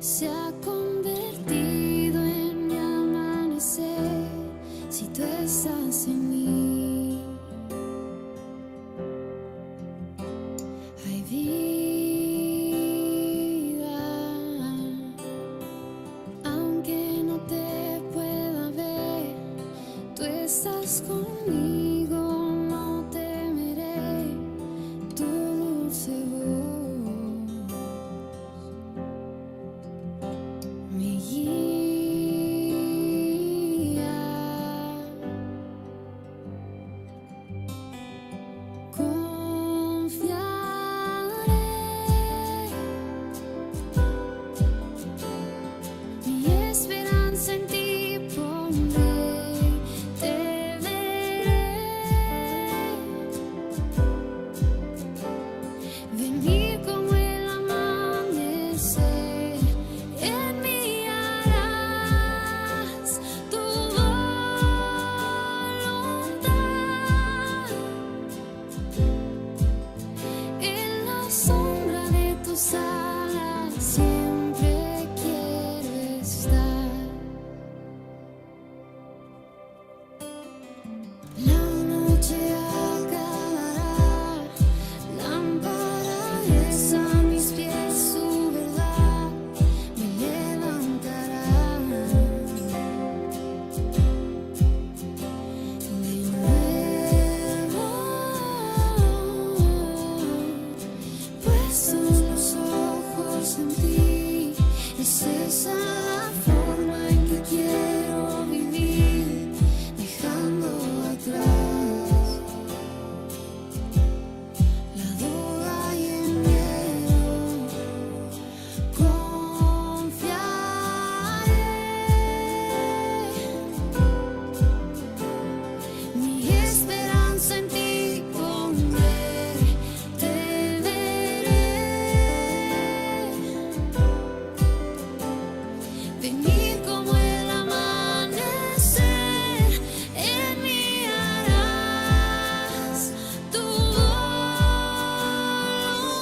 se ha convertido en mi amanecer. Si tú estás en mí, hay vida. Aunque no te pueda ver, tú estás conmigo, no temeré tu dulce voz. Me guía. Confiaré, mi esperanza en ti pondré, te veré, venir como el amanecer, en mí harás tu voluntad, en la sombra de tus alas siempre quiero estar. La noche acabará, lámpara es a mis pies, su verdad me levantará. De nuevo, puestos los ojos en ti, es esa la forma en que quiero vivir, dejando atrás la duda y el miedo. Confiaré, mi esperanza en ti pondré, te veré, venir como el amanecer, en mí harás tu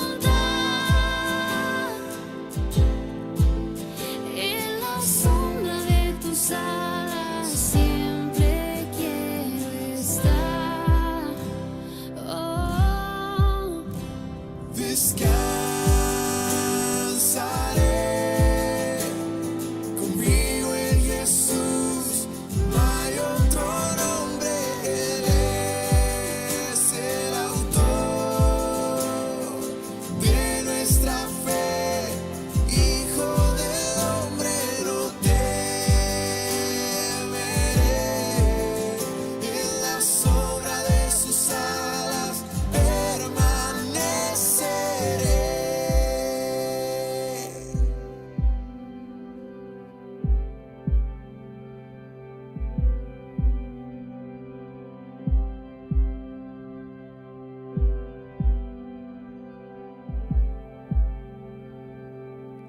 voluntad, en la sombra de tus alas siempre quiero estar. Oh. Descansaré conmigo en Jesús, no hay otro nombre, Él es el autor de nuestra fe, Hijo del hombre, no temeré, en la sombra de sus alas permaneceré.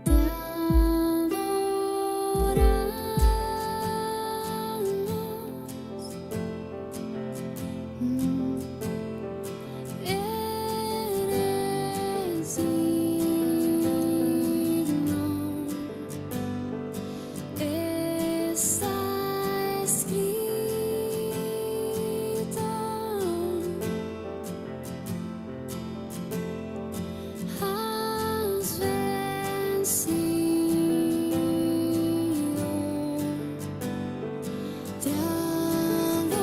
Te adoramos, eres digno, está escrito, has vencido, te adoramos,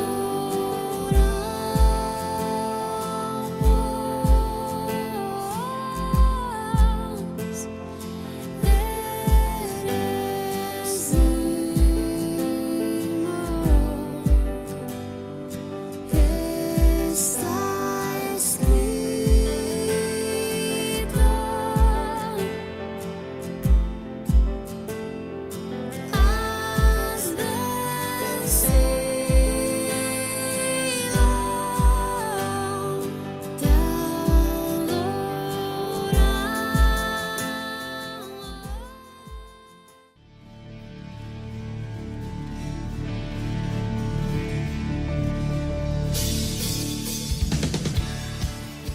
eres digno, está escrito, has vencido, te adoramos.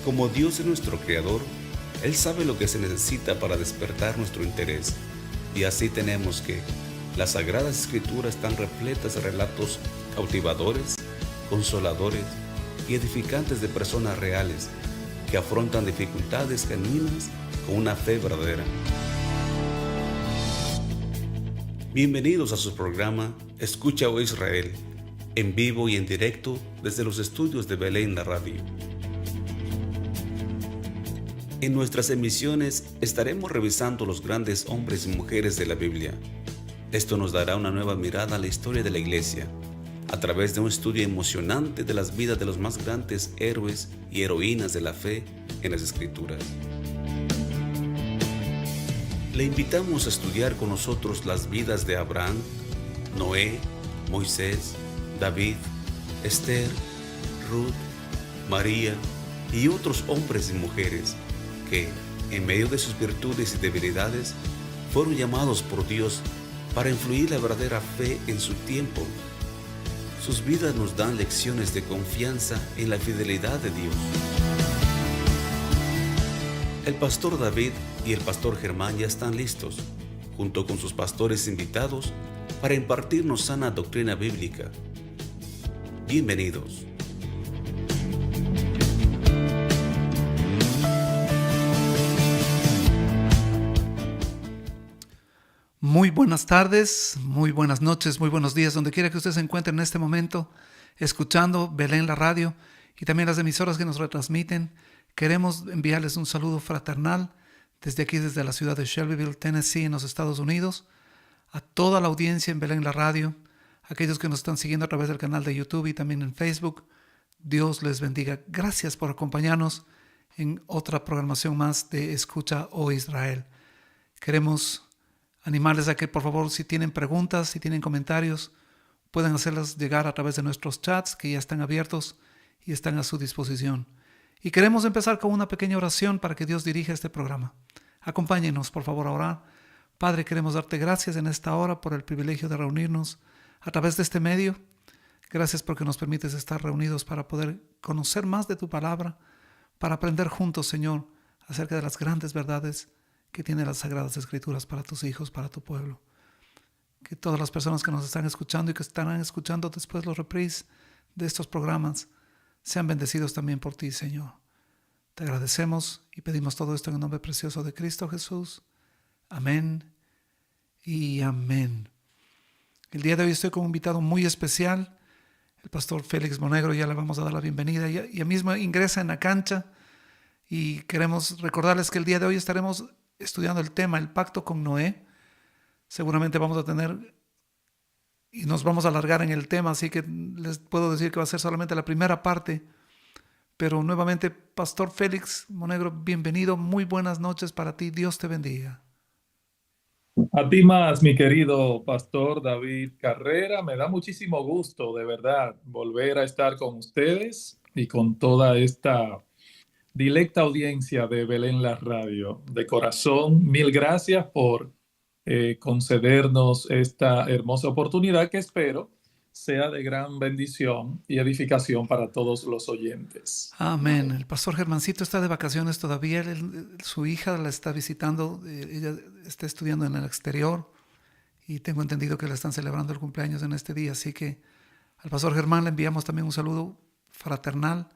Como Dios es nuestro creador, Él sabe lo que se necesita para despertar nuestro interés. Y así tenemos que las Sagradas Escrituras están repletas de relatos cautivadores, consoladores y edificantes de personas reales que afrontan dificultades genuinas con una fe verdadera. Bienvenidos a su programa Escucha, oh Israel, en vivo y en directo desde los estudios de Belén la Radio. En nuestras emisiones estaremos revisando los grandes hombres y mujeres de la Biblia. Esto nos dará una nueva mirada a la historia de la Iglesia, a través de un estudio emocionante de las vidas de los más grandes héroes y heroínas de la fe en las Escrituras. Le invitamos a estudiar con nosotros las vidas de Abraham, Noé, Moisés, David, Esther, Ruth, María y otros hombres y mujeres que, en medio de sus virtudes y debilidades, fueron llamados por Dios para influir la verdadera fe en su tiempo. Sus vidas nos dan lecciones de confianza en la fidelidad de Dios. El pastor David y el pastor Germán ya están listos, junto con sus pastores invitados, para impartirnos sana doctrina bíblica. Bienvenidos. Muy buenas tardes, muy buenas noches, muy buenos días, donde quiera que usted se encuentre en este momento, escuchando Belén la Radio y también las emisoras que nos retransmiten. Queremos enviarles un saludo fraternal desde aquí, desde la ciudad de Shelbyville, Tennessee, en los Estados Unidos, a toda la audiencia en Belén la Radio, aquellos que nos están siguiendo a través del canal de YouTube y también en Facebook. Dios les bendiga. Gracias por acompañarnos en otra programación más de Escucha, oh Israel. Queremos animarles a que, por favor, si tienen preguntas, si tienen comentarios, pueden hacerlas llegar a través de nuestros chats que ya están abiertos y están a su disposición. Y queremos empezar con una pequeña oración para que Dios dirija este programa. Acompáñenos, por favor, a orar. Padre, queremos darte gracias en esta hora por el privilegio de reunirnos a través de este medio. Gracias porque nos permites estar reunidos para poder conocer más de tu palabra, para aprender juntos, Señor, acerca de las grandes verdades que tiene las Sagradas Escrituras para tus hijos, para tu pueblo. Que todas las personas que nos están escuchando y que estarán escuchando después los reprises de estos programas sean bendecidos también por ti, Señor. Te agradecemos y pedimos todo esto en el nombre precioso de Cristo Jesús. Amén y amén. El día de hoy estoy con un invitado muy especial, el pastor Félix Monegro. Ya le vamos a dar la bienvenida. Ya mismo ingresa en la cancha y queremos recordarles que el día de hoy estaremos estudiando el tema, el pacto con Noé. Seguramente vamos a tener y nos vamos a alargar en el tema, así que les puedo decir que va a ser solamente la primera parte. Pero nuevamente, pastor Félix Monegro, bienvenido, muy buenas noches para ti, Dios te bendiga. A ti más, mi querido pastor David Carrera, me da muchísimo gusto, de verdad, volver a estar con ustedes y con toda esta directa audiencia de Belén la Radio. De corazón, mil gracias por concedernos esta hermosa oportunidad que espero sea de gran bendición y edificación para todos los oyentes. Amén. El pastor Germancito está de vacaciones todavía. Su hija la está visitando. Ella está estudiando en el exterior y tengo entendido que le están celebrando el cumpleaños en este día. Así que al pastor Germán le enviamos también un saludo fraternal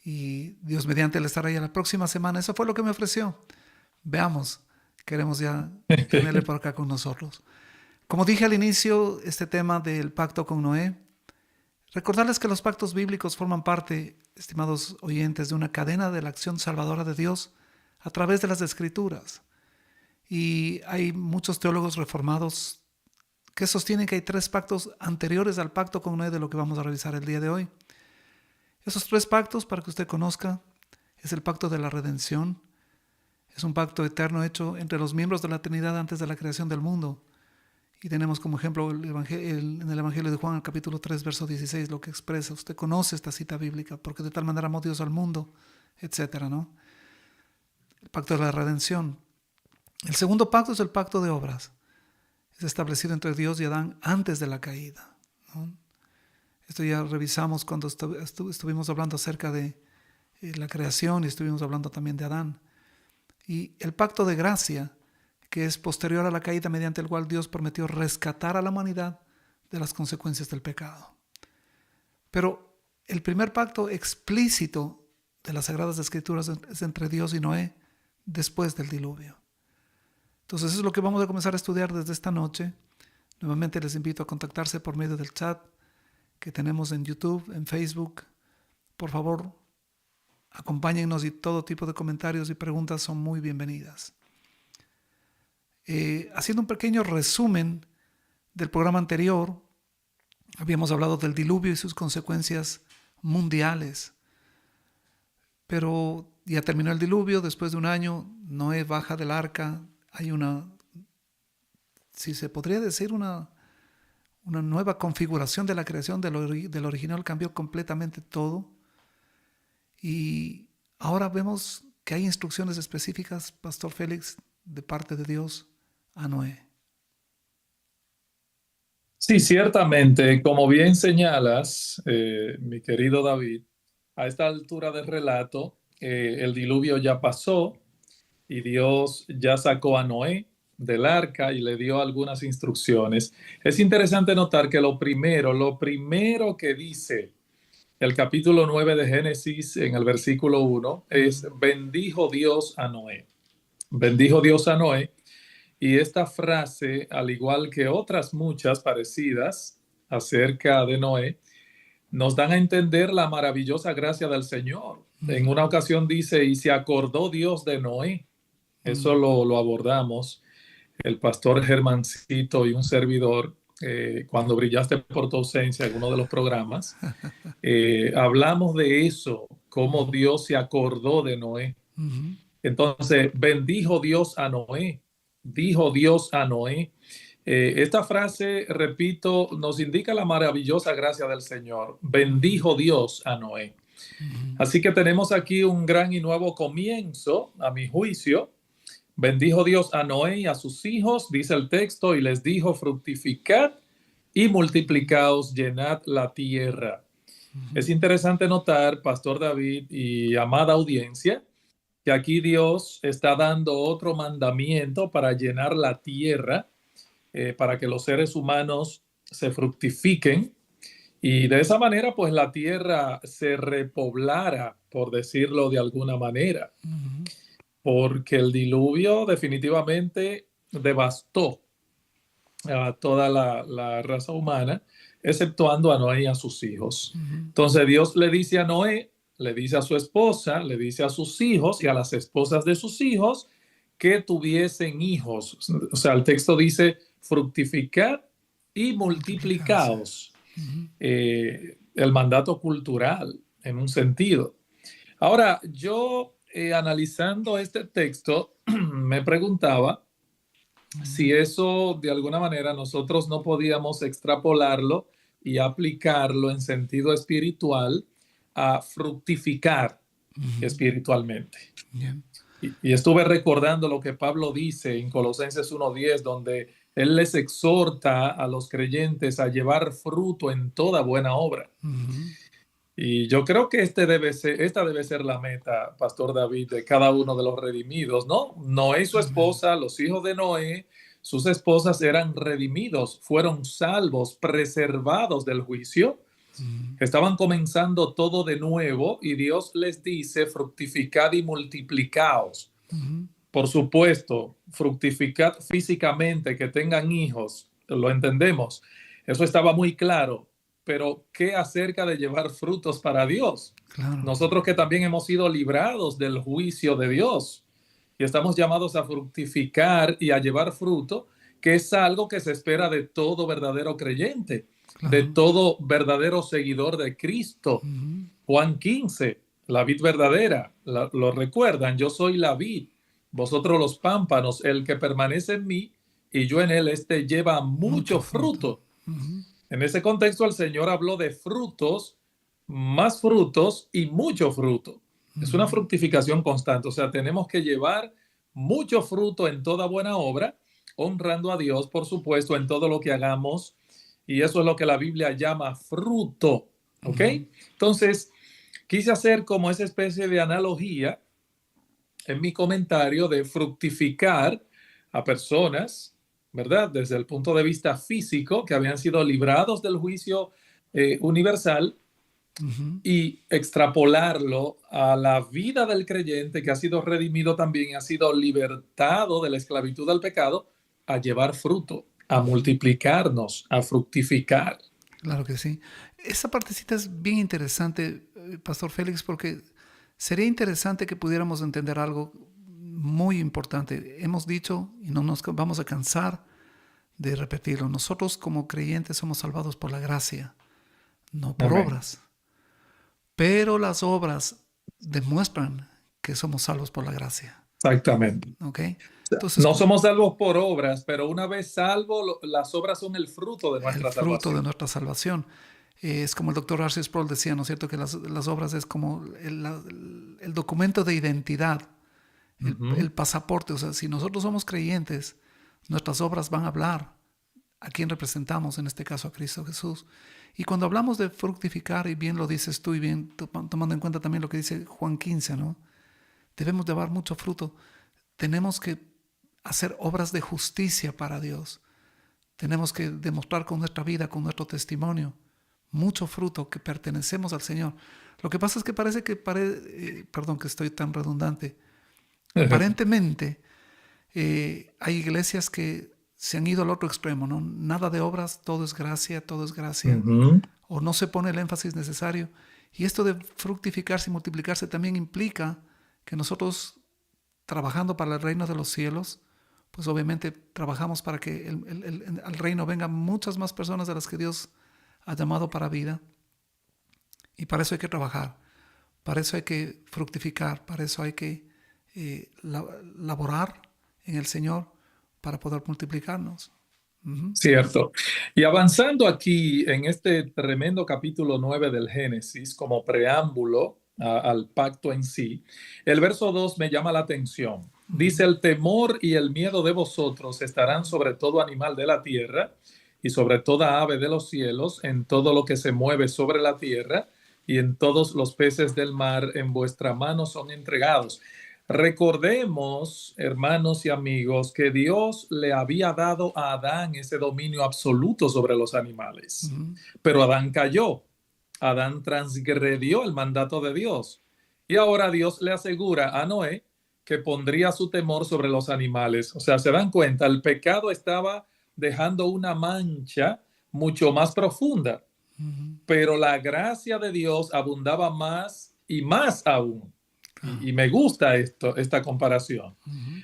y Dios mediante él estará ahí la próxima semana. Eso fue lo que me ofreció. Veamos, queremos ya tenerle por acá con nosotros. Como dije al inicio, este tema del pacto con Noé, recordarles que los pactos bíblicos forman parte, estimados oyentes, de una cadena de la acción salvadora de Dios a través de las Escrituras. Y hay muchos teólogos reformados que sostienen que hay 3 pactos anteriores al pacto con Noé, de lo que vamos a revisar el día de hoy. Esos 3 pactos, para que usted conozca, es el pacto de la redención. Es un pacto eterno hecho entre los miembros de la Trinidad antes de la creación del mundo. Y tenemos como ejemplo en el Evangelio de Juan, el capítulo 3, verso 16, lo que expresa. Usted conoce esta cita bíblica, porque de tal manera amó Dios al mundo, etcétera, ¿no? El pacto de la redención. El segundo pacto es el pacto de obras. Es establecido entre Dios y Adán antes de la caída, ¿no? Esto ya revisamos cuando estuvimos hablando acerca de la creación y estuvimos hablando también de Adán. Y el pacto de gracia, que es posterior a la caída, mediante el cual Dios prometió rescatar a la humanidad de las consecuencias del pecado. Pero el primer pacto explícito de las Sagradas Escrituras es entre Dios y Noé después del diluvio. Entonces eso es lo que vamos a comenzar a estudiar desde esta noche. Nuevamente les invito a contactarse por medio del chat que tenemos en YouTube, en Facebook. Por favor, acompáñennos y todo tipo de comentarios y preguntas son muy bienvenidas. Haciendo un pequeño resumen del programa anterior, habíamos hablado del diluvio y sus consecuencias mundiales. Pero ya terminó el diluvio, después de un año, Noé baja del arca. Hay si se podría decir, una nueva configuración de la creación del original, cambió completamente todo. Y ahora vemos que hay instrucciones específicas, Pastor Félix, de parte de Dios a Noé. Sí, ciertamente, como bien señalas, mi querido David, a esta altura del relato, el diluvio ya pasó y Dios ya sacó a Noé del arca y le dio algunas instrucciones. Es interesante notar que lo primero que dice el capítulo 9 de Génesis en el versículo 1 es: bendijo Dios a Noé. Bendijo Dios a Noé. Y esta frase, al igual que otras muchas parecidas acerca de Noé, nos dan a entender la maravillosa gracia del Señor. En una ocasión dice: y se acordó Dios de Noé. Eso lo abordamos el pastor Germancito y un servidor cuando brillaste por tu ausencia en uno de los programas. Hablamos de eso, cómo Dios se acordó de Noé. Entonces, bendijo Dios a Noé. Dijo Dios a Noé. Esta frase, repito, nos indica la maravillosa gracia del Señor. Bendijo Dios a Noé. Así que tenemos aquí un gran y nuevo comienzo, a mi juicio. Bendijo Dios a Noé y a sus hijos, dice el texto, y les dijo: fructificad y multiplicaos, llenad la tierra. Es interesante notar, Pastor David y amada audiencia, que aquí Dios está dando otro mandamiento para llenar la tierra, para que los seres humanos se fructifiquen y de esa manera pues la tierra se repoblara, por decirlo de alguna manera, porque el diluvio definitivamente devastó a toda la raza humana, exceptuando a Noé y a sus hijos. Entonces Dios le dice a Noé, le dice a su esposa, le dice a sus hijos y a las esposas de sus hijos que tuviesen hijos. O sea, el texto dice: fructificad y multiplicaos. El mandato cultural, en un sentido. Ahora, yo analizando este texto, me preguntaba si eso de alguna manera nosotros no podíamos extrapolarlo y aplicarlo en sentido espiritual a fructificar espiritualmente. Y estuve recordando lo que Pablo dice en Colosenses 1:10, donde él les exhorta a los creyentes a llevar fruto en toda buena obra. Y yo creo que esta debe ser la meta, Pastor David, de cada uno de los redimidos, ¿no? Noé y su esposa, los hijos de Noé, sus esposas eran redimidos, fueron salvos, preservados del juicio. Estaban comenzando todo de nuevo y Dios les dice: fructificad y multiplicaos. Por supuesto, fructificad físicamente, que tengan hijos, lo entendemos. Eso estaba muy claro. Pero ¿qué acerca de llevar frutos para Dios? Claro. Nosotros que también hemos sido librados del juicio de Dios y estamos llamados a fructificar y a llevar fruto, que es algo que se espera de todo verdadero creyente, claro, de todo verdadero seguidor de Cristo. Juan 15, la vid verdadera, lo recuerdan: yo soy la vid, vosotros los pámpanos, el que permanece en mí y yo en él, este lleva mucho fruto. En ese contexto el Señor habló de frutos, más frutos y mucho fruto. Es una fructificación constante, o sea, tenemos que llevar mucho fruto en toda buena obra, honrando a Dios, por supuesto, en todo lo que hagamos, y eso es lo que la Biblia llama fruto, ¿ok? Entonces, quise hacer como esa especie de analogía en mi comentario de fructificar a personas, ¿verdad? Desde el punto de vista físico, que habían sido librados del juicio universal, Ujú. y extrapolarlo a la vida del creyente que ha sido redimido también y ha sido libertado de la esclavitud al pecado, a llevar fruto, a multiplicarnos, a fructificar. Claro que sí. Esa partecita es bien interesante, Pastor Félix, porque sería interesante que pudiéramos entender algo muy importante. Hemos dicho, y no nos vamos a cansar de repetirlo, nosotros como creyentes somos salvados por la gracia, no por Amén. obras. Pero las obras demuestran que somos salvos por la gracia. Exactamente. ¿Ok? Entonces, No somos salvos por obras, pero una vez salvos, las obras son el fruto de el nuestra fruto de salvación. nuestra salvación. Es como el doctor Arceus Sproul decía, ¿no es cierto? Que las obras es como el documento de identidad, el pasaporte. O sea, si nosotros somos creyentes, nuestras obras van a hablar a quién representamos, en este caso a Cristo Jesús. Y cuando hablamos de fructificar, y bien lo dices tú, y bien tomando en cuenta también lo que dice Juan 15, ¿no? Debemos llevar mucho fruto. Tenemos que hacer obras de justicia para Dios. Tenemos que demostrar con nuestra vida, con nuestro testimonio, mucho fruto que pertenecemos al Señor. Lo que pasa es que parece que, perdón que estoy tan redundante, aparentemente hay iglesias que se han ido al otro extremo, ¿no? Nada de obras, todo es gracia, o no se pone el énfasis necesario. Y esto de fructificarse y multiplicarse también implica que nosotros, trabajando para el reino de los cielos, pues obviamente trabajamos para que al reino vengan muchas más personas de las que Dios ha llamado para vida. Y para eso hay que trabajar, para eso hay que fructificar, para eso hay que laborar en el Señor para poder multiplicarnos. Cierto. Y avanzando aquí en este tremendo capítulo 9 del Génesis, como preámbulo al pacto en sí, el verso 2 me llama la atención. Dice, el temor y el miedo de vosotros estarán sobre todo animal de la tierra y sobre toda ave de los cielos, en todo lo que se mueve sobre la tierra y en todos los peces del mar, en vuestra mano son entregados. Recordemos, hermanos y amigos, que Dios le había dado a Adán ese dominio absoluto sobre los animales, pero Adán cayó, Adán transgredió el mandato de Dios y ahora Dios le asegura a Noé que pondría su temor sobre los animales. O sea, se dan cuenta, el pecado estaba dejando una mancha mucho más profunda, pero la gracia de Dios abundaba más y más aún. Y me gusta esta comparación.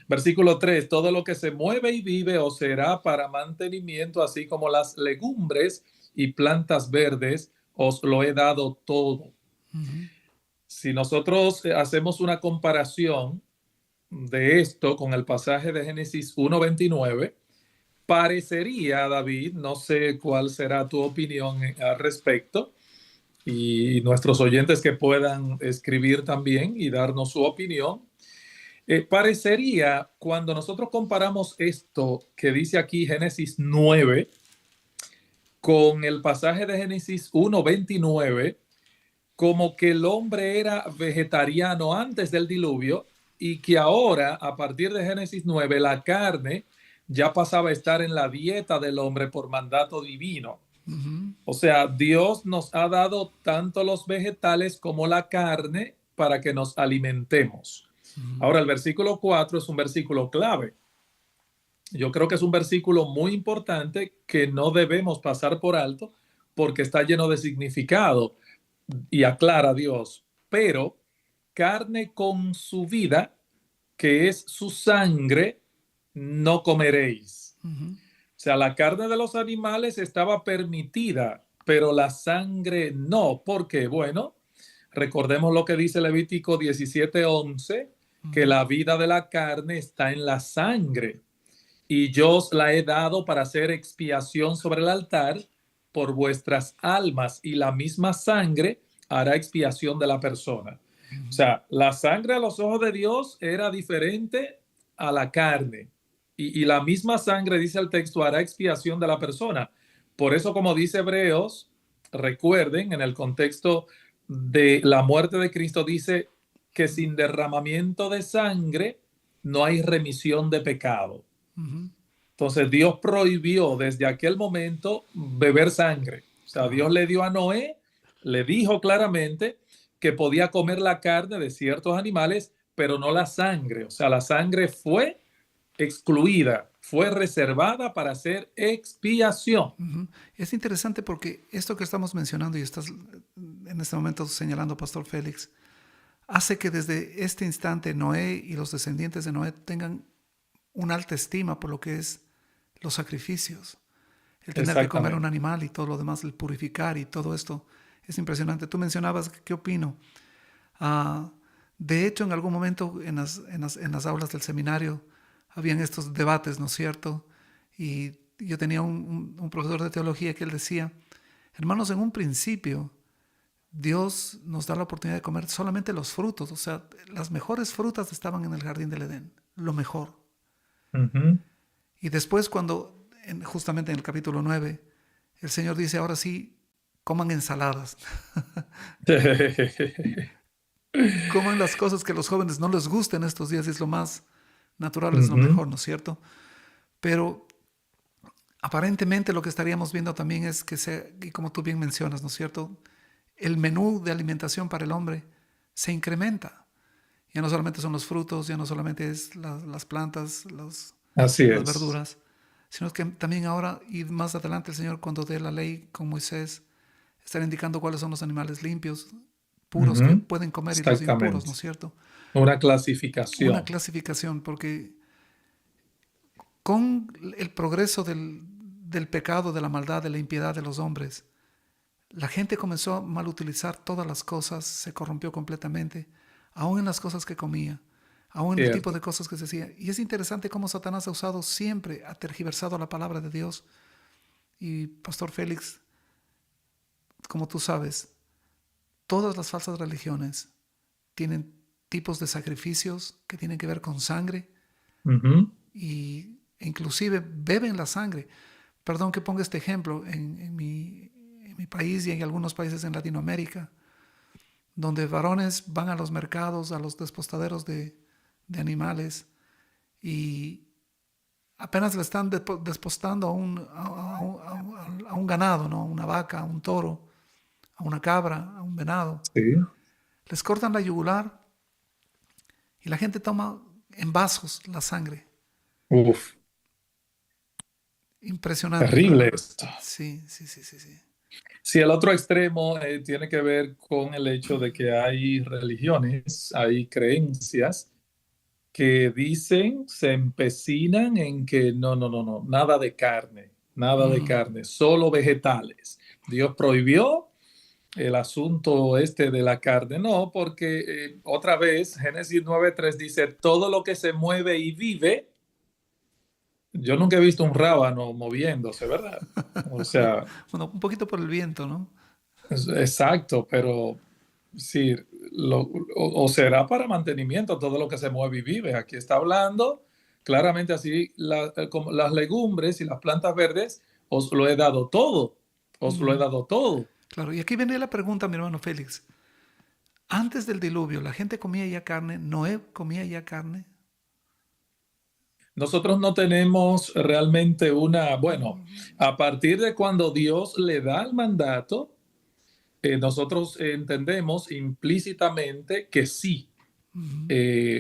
Versículo 3, todo lo que se mueve y vive os será para mantenimiento, así como las legumbres y plantas verdes, os lo he dado todo. Si nosotros hacemos una comparación de esto con el pasaje de Génesis 1:29, parecería, David, no sé cuál será tu opinión al respecto, y nuestros oyentes que puedan escribir también y darnos su opinión. Parecería, cuando nosotros comparamos esto que dice aquí Génesis 9 con el pasaje de Génesis 1:29, como que el hombre era vegetariano antes del diluvio y que ahora, a partir de Génesis 9, la carne ya pasaba a estar en la dieta del hombre por mandato divino. O sea, Dios nos ha dado tanto los vegetales como la carne para que nos alimentemos. Ahora, el versículo 4 es un versículo clave. Yo creo que es un versículo muy importante que no debemos pasar por alto porque está lleno de significado y aclara a Dios. Pero carne con su vida, que es su sangre, no comeréis. O sea, la carne de los animales estaba permitida, pero la sangre no. ¿Por qué? Bueno, recordemos lo que dice Levítico 17:11, que la vida de la carne está en la sangre. Y yo os la he dado para hacer expiación sobre el altar por vuestras almas, y la misma sangre hará expiación de la persona. O sea, la sangre a los ojos de Dios era diferente a la carne. Y la misma sangre, dice el texto, hará expiación de la persona. Por eso, como dice Hebreos, recuerden, en el contexto de la muerte de Cristo, dice que sin derramamiento de sangre no hay remisión de pecado. Entonces Dios prohibió desde aquel momento beber sangre. O sea, Dios le dio a Noé, le dijo claramente que podía comer la carne de ciertos animales, pero no la sangre. O sea, la sangre fue excluida, fue reservada para hacer expiación. Ujú. Es interesante porque esto que estamos mencionando y estás en este momento señalando, Pastor Félix, hace que desde este instante Noé y los descendientes de Noé tengan una alta estima por lo que es los sacrificios. El tener que comer un Exactamente. animal y todo lo demás, el purificar y todo esto es impresionante. Tú mencionabas, ¿qué opino? Ah, de hecho, en algún momento en las aulas del seminario habían estos debates, ¿no es cierto? Y yo tenía un profesor de teología que él decía, hermanos, en un principio Dios nos da la oportunidad de comer solamente los frutos, o sea, las mejores frutas estaban en el jardín del Edén, lo mejor. Ujú. Y después cuando, justamente en el capítulo 9, el Señor dice, ahora sí, coman ensaladas, coman las cosas que a los jóvenes no les gusten estos días, es lo más natural, es lo Ujú. mejor, ¿no es cierto? Pero aparentemente lo que estaríamos viendo también es que, y como tú bien mencionas, ¿no es cierto? El menú de alimentación para el hombre se incrementa. Ya no solamente son los frutos, ya no solamente es las plantas, Así las es. verduras, sino que también ahora y más adelante el Señor cuando dé la ley con Moisés estará indicando cuáles son los animales limpios, puros que Ujú. pueden comer y los impuros, ¿no Exactamente. es cierto? Una Una clasificación. clasificación, porque con el progreso del pecado, de la maldad, de la impiedad de los hombres, la gente comenzó a mal utilizar todas las cosas, se corrompió completamente, aún en las cosas que comía, aún en el tipo Cierto. de cosas que se hacía. Y es interesante cómo Satanás ha usado siempre, ha tergiversado la palabra de Dios. Y Pastor Félix, como tú sabes, todas las falsas religiones tienen tipos de sacrificios que tienen que ver con sangre Ujú. e inclusive beben la sangre. Perdón que ponga este ejemplo en mi país y en algunos países en Latinoamérica, donde varones van a los mercados, a los despostaderos de animales y apenas le están despostando a un ganado, ¿no? A una vaca, a un toro, a una cabra, a un venado. Sí. Les cortan la yugular y la gente toma en vasos la sangre. Uf, Impresionante, terrible ¿verdad? esto. Sí, sí, sí, sí, sí. Sí, el otro extremo tiene que ver con el hecho de que hay religiones, hay creencias que dicen, se empecinan en que no, no, no, no, nada de carne, solo vegetales. Dios prohibió el asunto este de la carne, no, porque otra vez Génesis 9:3 dice, todo lo que se mueve y vive, yo nunca he visto un rábano moviéndose, ¿verdad? O sea, Bueno, un poquito por el viento, ¿no? exacto, pero sí, o será para mantenimiento todo lo que se mueve y vive. Aquí está hablando claramente así, como las legumbres y las plantas verdes, os lo he dado todo, os lo he dado todo. Claro, y aquí viene la pregunta, mi hermano Félix. Antes del diluvio, ¿la gente comía ya carne? ¿Noé comía ya carne? Nosotros no tenemos realmente bueno, a partir de cuando Dios le da el mandato, nosotros entendemos implícitamente que sí,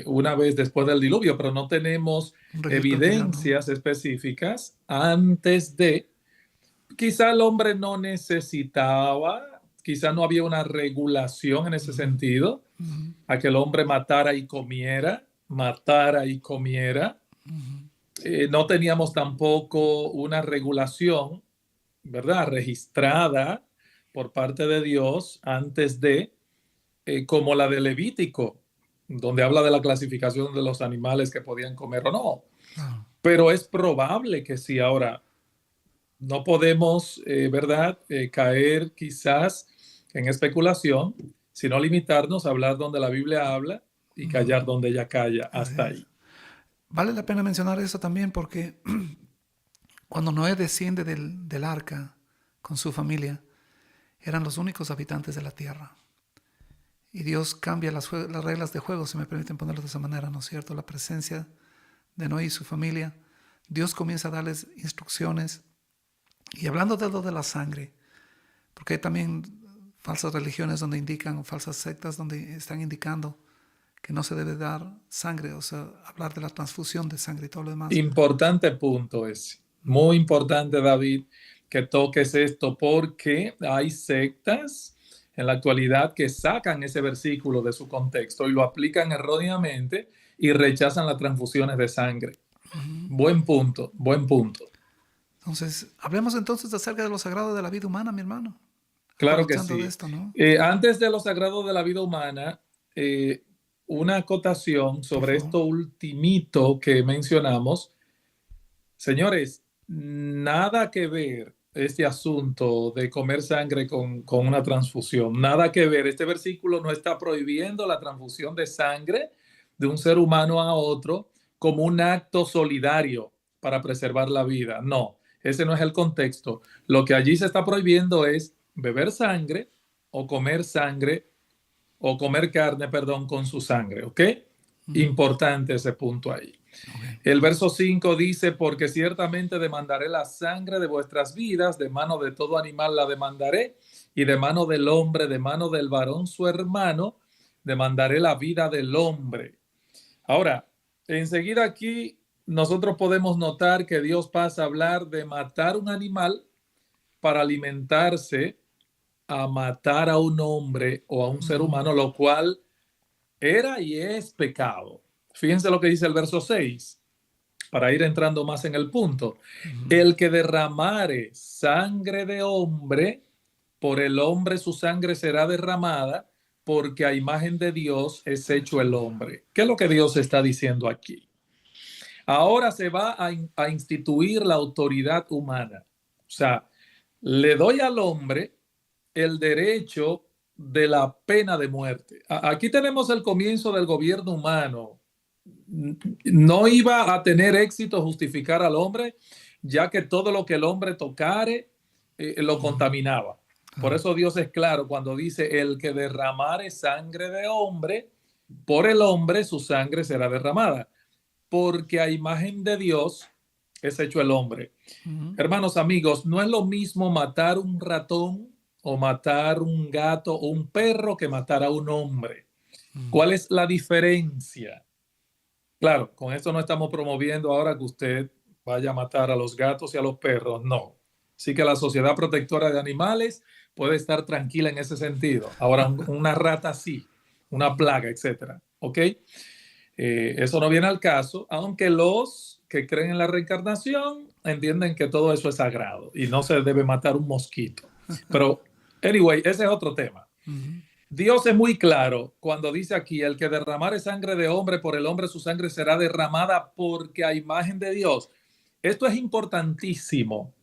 una vez después del diluvio, pero no tenemos Un registro anterior, ¿no? evidencias específicas antes de, quizá el hombre no necesitaba, quizá no había una regulación en ese sentido, a que el hombre matara y comiera. No teníamos tampoco una regulación, ¿verdad? Registrada por parte de Dios antes de, como la de Levítico, donde habla de la clasificación de los animales que podían comer o no. Claro. Pero es probable que sí. Ahora, no podemos, ¿verdad?, caer quizás en especulación, sino limitarnos a hablar donde la Biblia habla y callar donde ella calla. Así Hasta es. ahí. Vale la pena mencionar eso también porque cuando Noé desciende del arca con su familia, eran los únicos habitantes de la tierra. Y Dios cambia las reglas de juego, si me permiten ponerlo de esa manera, ¿no es cierto? La presencia de Noé y su familia Dios comienza a darles instrucciones. Y hablando de lo de la sangre, porque hay también falsas religiones donde indican, falsas sectas donde están indicando que no se debe dar sangre, o sea, hablar de la transfusión de sangre y todo lo demás. Importante punto ese. Muy importante, David, que toques esto, porque hay sectas en la actualidad que sacan ese versículo de su contexto y lo aplican erróneamente y rechazan las transfusiones de sangre. Buen punto, buen punto. Entonces, hablemos entonces acerca de lo sagrado de la vida humana, mi hermano. Claro que Aprovechando sí. de esto, ¿no? Antes de lo sagrado de la vida humana, una acotación sobre Por favor. esto ultimito que mencionamos. Señores, nada que ver este asunto de comer sangre con una transfusión, nada que ver. Este versículo no está prohibiendo la transfusión de sangre de un ser humano a otro como un acto solidario para preservar la vida. No, ese no es el contexto. Lo que allí se está prohibiendo es beber sangre o comer carne, perdón, con su sangre, ¿ok? Importante ese punto ahí. Okay. El verso 5 dice, porque ciertamente demandaré la sangre de vuestras vidas, de mano de todo animal la demandaré, y de mano del hombre, de mano del varón su hermano, demandaré la vida del hombre. Ahora, enseguida aquí nosotros podemos notar que Dios pasa a hablar de matar un animal para alimentarse, a matar a un hombre o a un ser humano, lo cual era y es pecado. Fíjense lo que dice el verso 6, para ir entrando más en el punto. El que derramare sangre de hombre, por el hombre su sangre será derramada, porque a imagen de Dios es hecho el hombre. ¿Qué es lo que Dios está diciendo aquí? Ahora se va a instituir la autoridad humana. O sea, le doy al hombre el derecho de la pena de muerte. Aquí tenemos el comienzo del gobierno humano. No iba a tener éxito justificar al hombre, ya que todo lo que el hombre tocare lo contaminaba. Por eso Dios es claro cuando dice, el que derramare sangre de hombre, por el hombre su sangre será derramada, porque a imagen de Dios es hecho el hombre. Hermanos, amigos, no es lo mismo matar un ratón o matar un gato o un perro que matar a un hombre. ¿Cuál es la diferencia? Claro, con esto no estamos promoviendo ahora que usted vaya a matar a los gatos y a los perros, no. Así que la Sociedad Protectora de Animales puede estar tranquila en ese sentido. Ahora, una rata sí, una plaga, etcétera. ¿Ok? Eso no viene al caso, aunque los que creen en la reencarnación entienden que todo eso es sagrado y no se debe matar un mosquito. Pero, anyway, ese es otro tema. Dios es muy claro cuando dice aquí, el que derramare sangre de hombre, por el hombre su sangre será derramada, porque a imagen de Dios. Esto es importantísimo.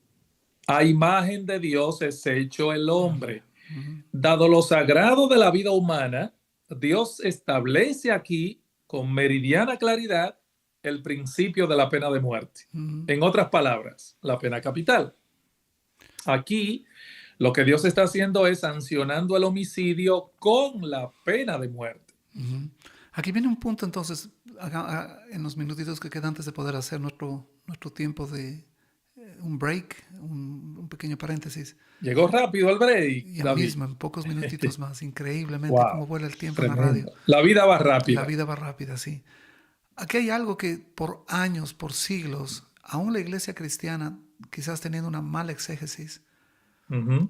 A imagen de Dios es hecho el hombre. Dado lo sagrado de la vida humana, Dios establece aquí con meridiana claridad el principio de la pena de muerte. En otras palabras, la pena capital. Aquí lo que Dios está haciendo es sancionando el homicidio con la pena de muerte. Aquí viene un punto entonces, en los minutitos que quedan antes de poder hacer nuestro tiempo de un break, un pequeño paréntesis. Llegó rápido el break, Y David. mismo, en pocos minutitos más, increíblemente Wow, cómo vuela el tiempo tremendo. en la radio. La vida va rápida. La vida va rápida, sí. Aquí hay algo que por años, por siglos, aún la iglesia cristiana, quizás teniendo una mala exégesis,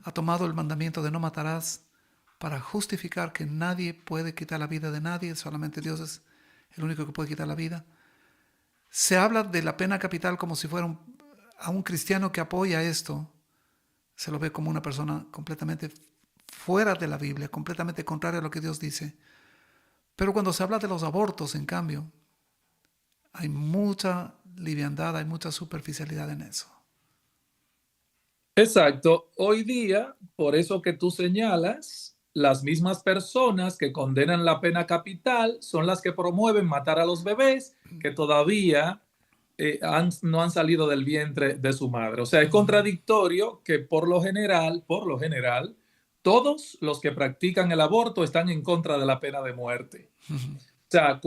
ha tomado el mandamiento de no matarás para justificar que nadie puede quitar la vida de nadie, solamente Dios es el único que puede quitar la vida. Se habla de la pena capital como si fuera a un cristiano que apoya esto, se lo ve como una persona completamente fuera de la Biblia, completamente contraria a lo que Dios dice. Pero cuando se habla de los abortos, en cambio, hay mucha liviandad, hay mucha superficialidad en eso. Exacto. Hoy día, por eso que tú señalas, las mismas personas que condenan la pena capital son las que promueven matar a los bebés que todavía no han salido del vientre de su madre. O sea, es contradictorio que por lo general, todos los que practican el aborto están en contra de la pena de muerte. sea,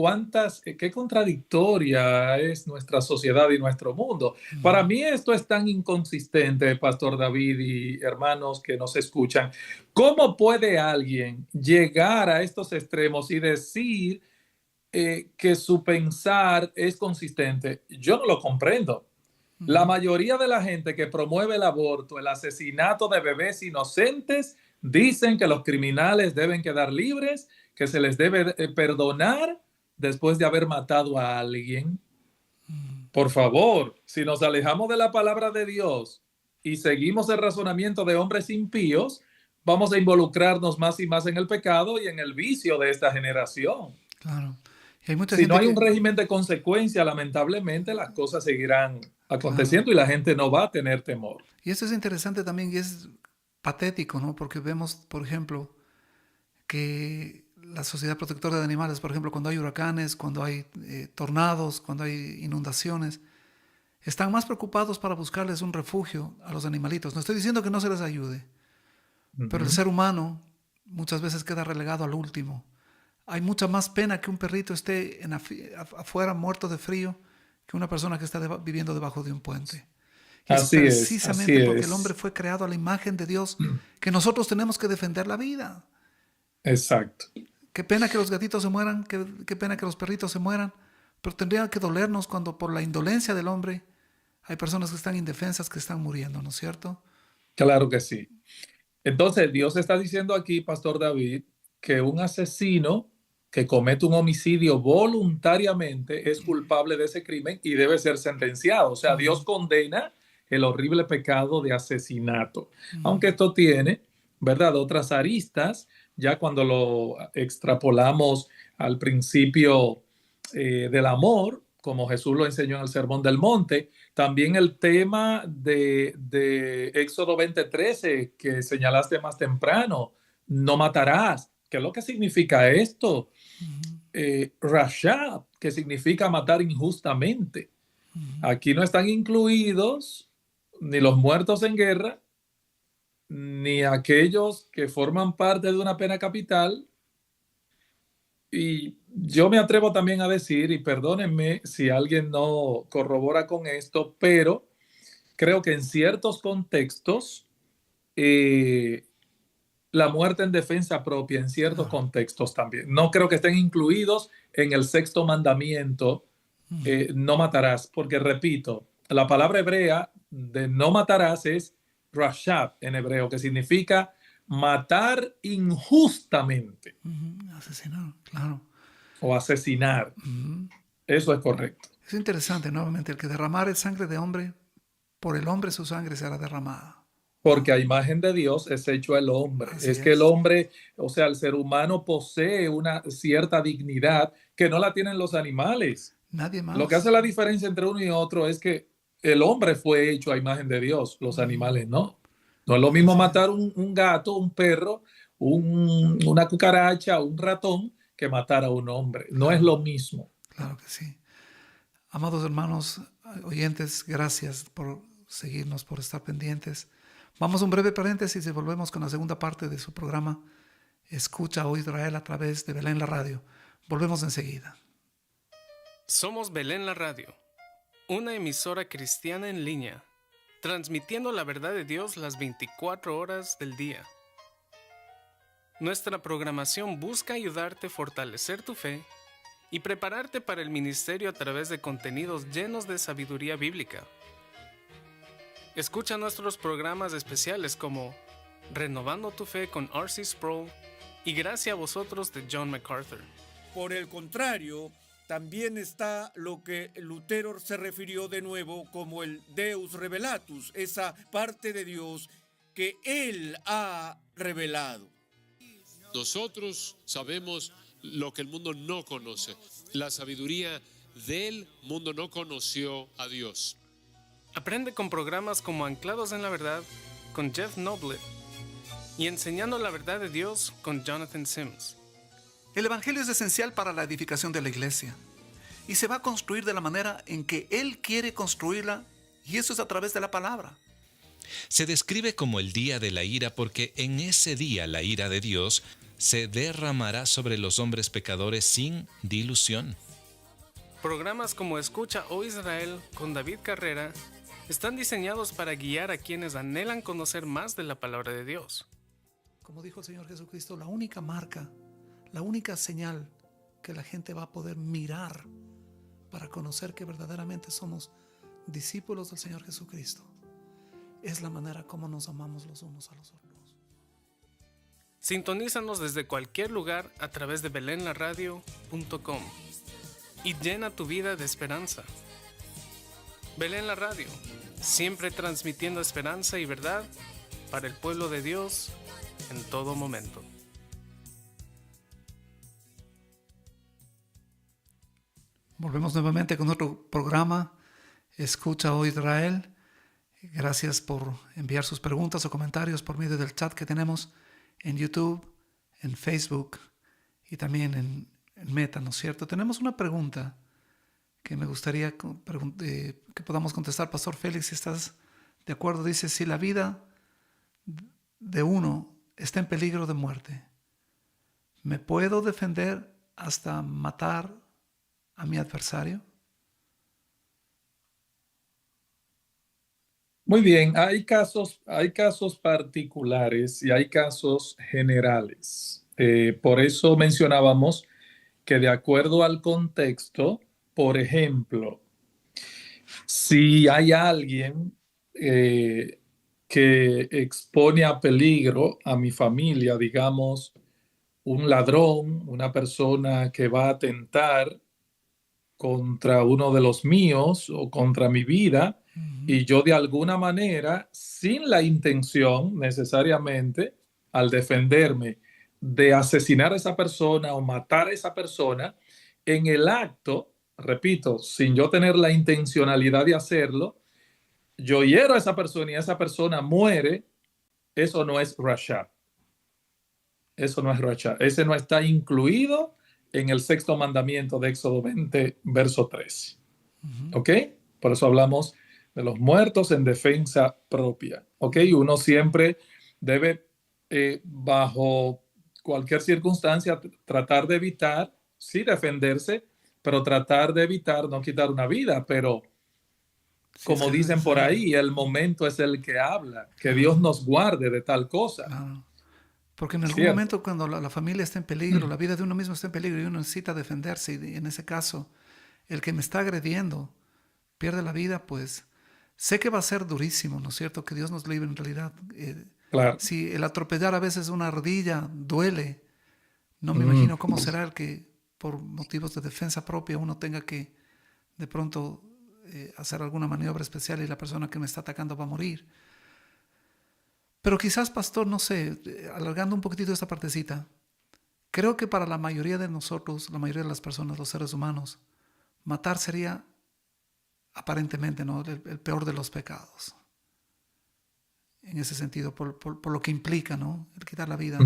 qué contradictoria es nuestra sociedad y nuestro mundo. Para mí esto es tan inconsistente, Pastor David y hermanos que nos escuchan. ¿Cómo puede alguien llegar a estos extremos y decir que su pensar es consistente? Yo no lo comprendo. La mayoría de la gente que promueve el aborto, el asesinato de bebés inocentes, dicen que los criminales deben quedar libres, que se les debe perdonar después de haber matado a alguien. Por favor, si nos alejamos de la palabra de Dios y seguimos el razonamiento de hombres impíos, vamos a involucrarnos más y más en el pecado y en el vicio de esta generación. Claro. Y hay mucha Si gente no hay que... un régimen de consecuencia, lamentablemente las cosas seguirán aconteciendo y la gente no va a tener temor. Y eso es interesante también y es patético, ¿no? Porque vemos, por ejemplo, que la Sociedad Protectora de Animales, por ejemplo, cuando hay huracanes, cuando hay tornados, cuando hay inundaciones, están más preocupados para buscarles un refugio a los animalitos. No estoy diciendo que no se les ayude, pero el ser humano muchas veces queda relegado al último. Hay mucha más pena que un perrito esté afuera muerto de frío que una persona que está viviendo debajo de un puente. Y es precisamente porque el hombre fue creado a la imagen de Dios que nosotros tenemos que defender la vida. Exacto. Qué pena que los gatitos se mueran, qué pena que los perritos se mueran, pero tendría que dolernos cuando por la indolencia del hombre hay personas que están indefensas, que están muriendo, ¿no es cierto? Claro que sí. Entonces, Dios está diciendo aquí, Pastor David, que un asesino que comete un homicidio voluntariamente es culpable de ese crimen y debe ser sentenciado. O sea, Dios condena el horrible pecado de asesinato. Aunque esto tiene, ¿verdad?, otras aristas, ya cuando lo extrapolamos al principio del amor, como Jesús lo enseñó en el Sermón del Monte, también el tema de Éxodo 20:13 que señalaste más temprano, no matarás. ¿Qué es lo que significa esto? Rashab, que significa matar injustamente. Aquí no están incluidos ni los muertos en guerra, ni aquellos que forman parte de una pena capital. Y yo me atrevo también a decir, y perdónenme si alguien no corrobora con esto, pero creo que en ciertos contextos la muerte en defensa propia en ciertos contextos también. No creo que estén incluidos en el sexto mandamiento, no matarás, porque repito, la palabra hebrea de no matarás es rashab en hebreo, que significa matar injustamente. Asesinar, claro. O asesinar. Eso es correcto. Es interesante, nuevamente, el que derramare sangre de hombre, por el hombre su sangre será derramada. Porque a imagen de Dios es hecho el hombre. Así que el hombre, o sea, el ser humano posee una cierta dignidad que no la tienen los animales. Nadie más. Lo que hace la diferencia entre uno y otro es que el hombre fue hecho a imagen de Dios, los animales no. No es lo mismo matar un gato, un perro, una cucaracha, un ratón, que matar a un hombre. No es lo mismo. Claro que sí. Amados hermanos, oyentes, gracias por seguirnos, por estar pendientes. Vamos a un breve paréntesis y volvemos con la segunda parte de su programa Escucha, oh Israel, a través de Belén la Radio. Volvemos enseguida. Somos Belén la Radio, una emisora cristiana en línea, transmitiendo la verdad de Dios las 24 horas del día. Nuestra programación busca ayudarte a fortalecer tu fe y prepararte para el ministerio a través de contenidos llenos de sabiduría bíblica. Escucha nuestros programas especiales como Renovando tu Fe con R.C. Sproul y Gracias a Vosotros de John MacArthur. Por el contrario, también está lo que Lutero se refirió de nuevo como el Deus Revelatus, esa parte de Dios que Él ha revelado. Nosotros sabemos lo que el mundo no conoce. La sabiduría del mundo no conoció a Dios. Aprende con programas como Anclados en la Verdad con Jeff Noblett y Enseñando la Verdad de Dios con Jonathan Sims. El Evangelio es esencial para la edificación de la iglesia y se va a construir de la manera en que Él quiere construirla, y eso es a través de la palabra. Se describe como el día de la ira porque en ese día la ira de Dios se derramará sobre los hombres pecadores sin dilución. Programas como Escucha, oh Israel, con David Carrera, están diseñados para guiar a quienes anhelan conocer más de la palabra de Dios. Como dijo el Señor Jesucristo, la única marca, la única señal que la gente va a poder mirar para conocer que verdaderamente somos discípulos del Señor Jesucristo es la manera como nos amamos los unos a los otros. Sintonízanos desde cualquier lugar a través de belenlaradio.com y llena tu vida de esperanza. Belén la Radio, siempre transmitiendo esperanza y verdad para el pueblo de Dios en todo momento. Volvemos nuevamente con otro programa, Escucha, oh Israel. Gracias por enviar sus preguntas o comentarios por medio del chat que tenemos en YouTube, en Facebook y también en Meta, ¿no es cierto? Tenemos una pregunta que me gustaría que podamos contestar. Pastor Félix, si estás de acuerdo, dice: si la vida de uno está en peligro de muerte, ¿me puedo defender hasta matar a mi adversario? Muy bien, hay casos particulares y hay casos generales. Por eso mencionábamos que de acuerdo al contexto, por ejemplo, si hay alguien que expone a peligro a mi familia, digamos, un ladrón, una persona que va a atentar contra uno de los míos o contra mi vida, y yo de alguna manera, sin la intención necesariamente, al defenderme de asesinar a esa persona o matar a esa persona, en el acto, repito, sin yo tener la intencionalidad de hacerlo, yo hiero a esa persona y esa persona muere, eso no es rasha. Eso no es rasha. Ese no está incluido en el sexto mandamiento de Éxodo 20, verso 13. ¿Ok? Por eso hablamos de los muertos en defensa propia. ¿Ok? Uno siempre debe, bajo cualquier circunstancia, tratar de evitar, sí defenderse, pero tratar de evitar no quitar una vida. Pero, como dicen por ahí, el momento es el que habla. Que Dios nos guarde de tal cosa. Claro. Porque en algún momento, cuando la familia está en peligro, la vida de uno mismo está en peligro y uno necesita defenderse, y en ese caso, el que me está agrediendo pierde la vida, pues sé que va a ser durísimo, ¿no es cierto? Que Dios nos libre en realidad. Claro. Si el atropellar a veces una ardilla duele, no me imagino cómo será el que por motivos de defensa propia uno tenga que de pronto hacer alguna maniobra especial y la persona que me está atacando va a morir. Pero quizás, pastor, no sé, alargando un poquitito esta partecita, creo que para la mayoría de nosotros, la mayoría de las personas, los seres humanos, matar sería aparentemente, ¿no?, el peor de los pecados. En ese sentido, por lo que implica, ¿no?, el quitar la vida.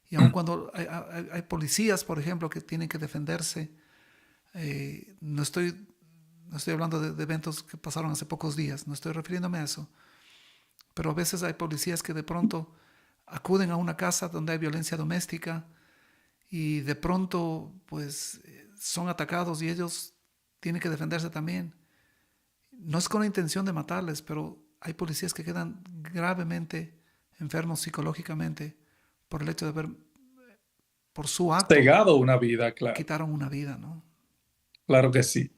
Y aun cuando hay policías, por ejemplo, que tienen que defenderse, no estoy hablando de eventos que pasaron hace pocos días, no estoy refiriéndome a eso. Pero a veces hay policías que de pronto acuden a una casa donde hay violencia doméstica y de pronto pues son atacados y ellos tienen que defenderse también. No es con la intención de matarles, pero hay policías que quedan gravemente enfermos psicológicamente por el hecho de haber, por su acto, cegado una vida, claro. Quitaron una vida, ¿no? Claro que sí.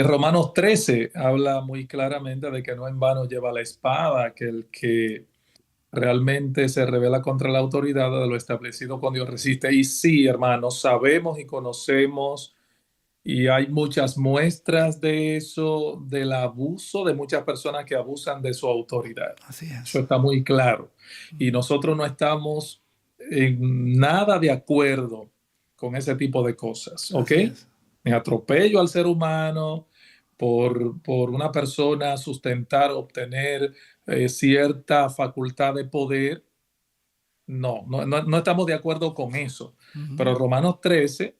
Romanos 13 habla muy claramente de que no en vano lleva la espada, que el que realmente se rebela contra la autoridad de lo establecido con Dios resiste. Y sí, hermanos, sabemos y conocemos, y hay muchas muestras de eso, del abuso de muchas personas que abusan de su autoridad. Así es. Eso está muy claro. Y nosotros no estamos en nada de acuerdo con ese tipo de cosas, ¿ok? Me atropello al ser humano por una persona sustentar, obtener cierta facultad de poder. No estamos de acuerdo con eso. Pero Romanos 13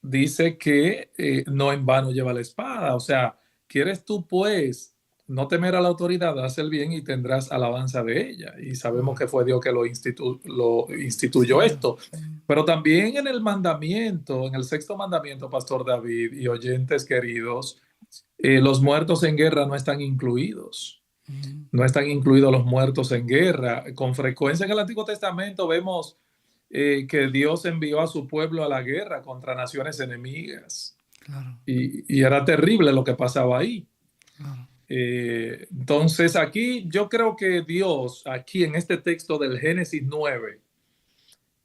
dice que no en vano lleva la espada. O sea, ¿quieres tú pues no temer a la autoridad, haz el bien y tendrás alabanza de ella. Y sabemos que fue Dios que lo instituyó esto. Pero también en el mandamiento, en el sexto mandamiento, Pastor David y oyentes queridos, los muertos en guerra no están incluidos. No están incluidos los muertos en guerra. Con frecuencia en el Antiguo Testamento vemos que Dios envió a su pueblo a la guerra contra naciones enemigas. Claro. Y era terrible lo que pasaba ahí. Claro. Entonces aquí yo creo que Dios, aquí en este texto del Génesis 9,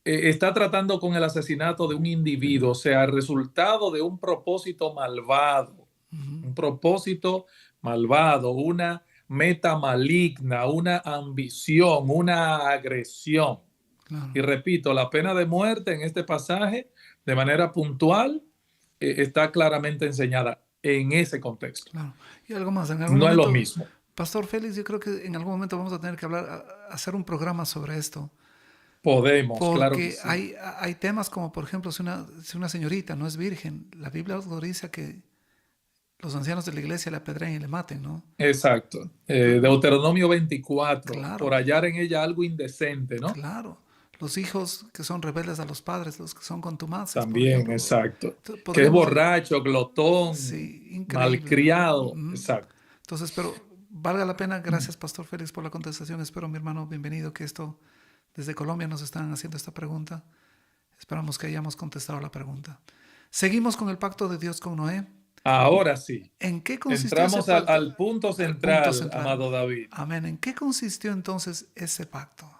está tratando con el asesinato de un individuo, o sea, el resultado de un propósito malvado, un propósito malvado, una meta maligna, una ambición, una agresión. Claro. Y repito, la pena de muerte en este pasaje, de manera puntual, está claramente enseñada en ese contexto. Claro. Y algo más, en algún No momento, es lo mismo. Pastor Félix, yo creo que en algún momento vamos a tener que hacer un programa sobre esto. Podemos, Porque claro que sí. hay temas como, por ejemplo, si una señorita no es virgen, la Biblia autoriza que los ancianos de la iglesia le apedreen y le maten, ¿no? Exacto. Deuteronomio 24, Claro. por hallar en ella algo indecente, ¿no? Claro. Los hijos que son rebeldes a los padres, los que son contumaces. También, exacto. Entonces, que es borracho, glotón, sí, increíble, malcriado. Exacto. Entonces, pero valga la pena. Gracias, Pastor Félix, por la contestación. Espero, mi hermano, bienvenido, que esto desde Colombia nos están haciendo esta pregunta. Esperamos que hayamos contestado la pregunta. Seguimos con el pacto de Dios con Noé. Ahora sí. ¿En qué consistió Entramos ese pacto? al punto central, amado David. Amén. ¿En qué consistió entonces ese pacto?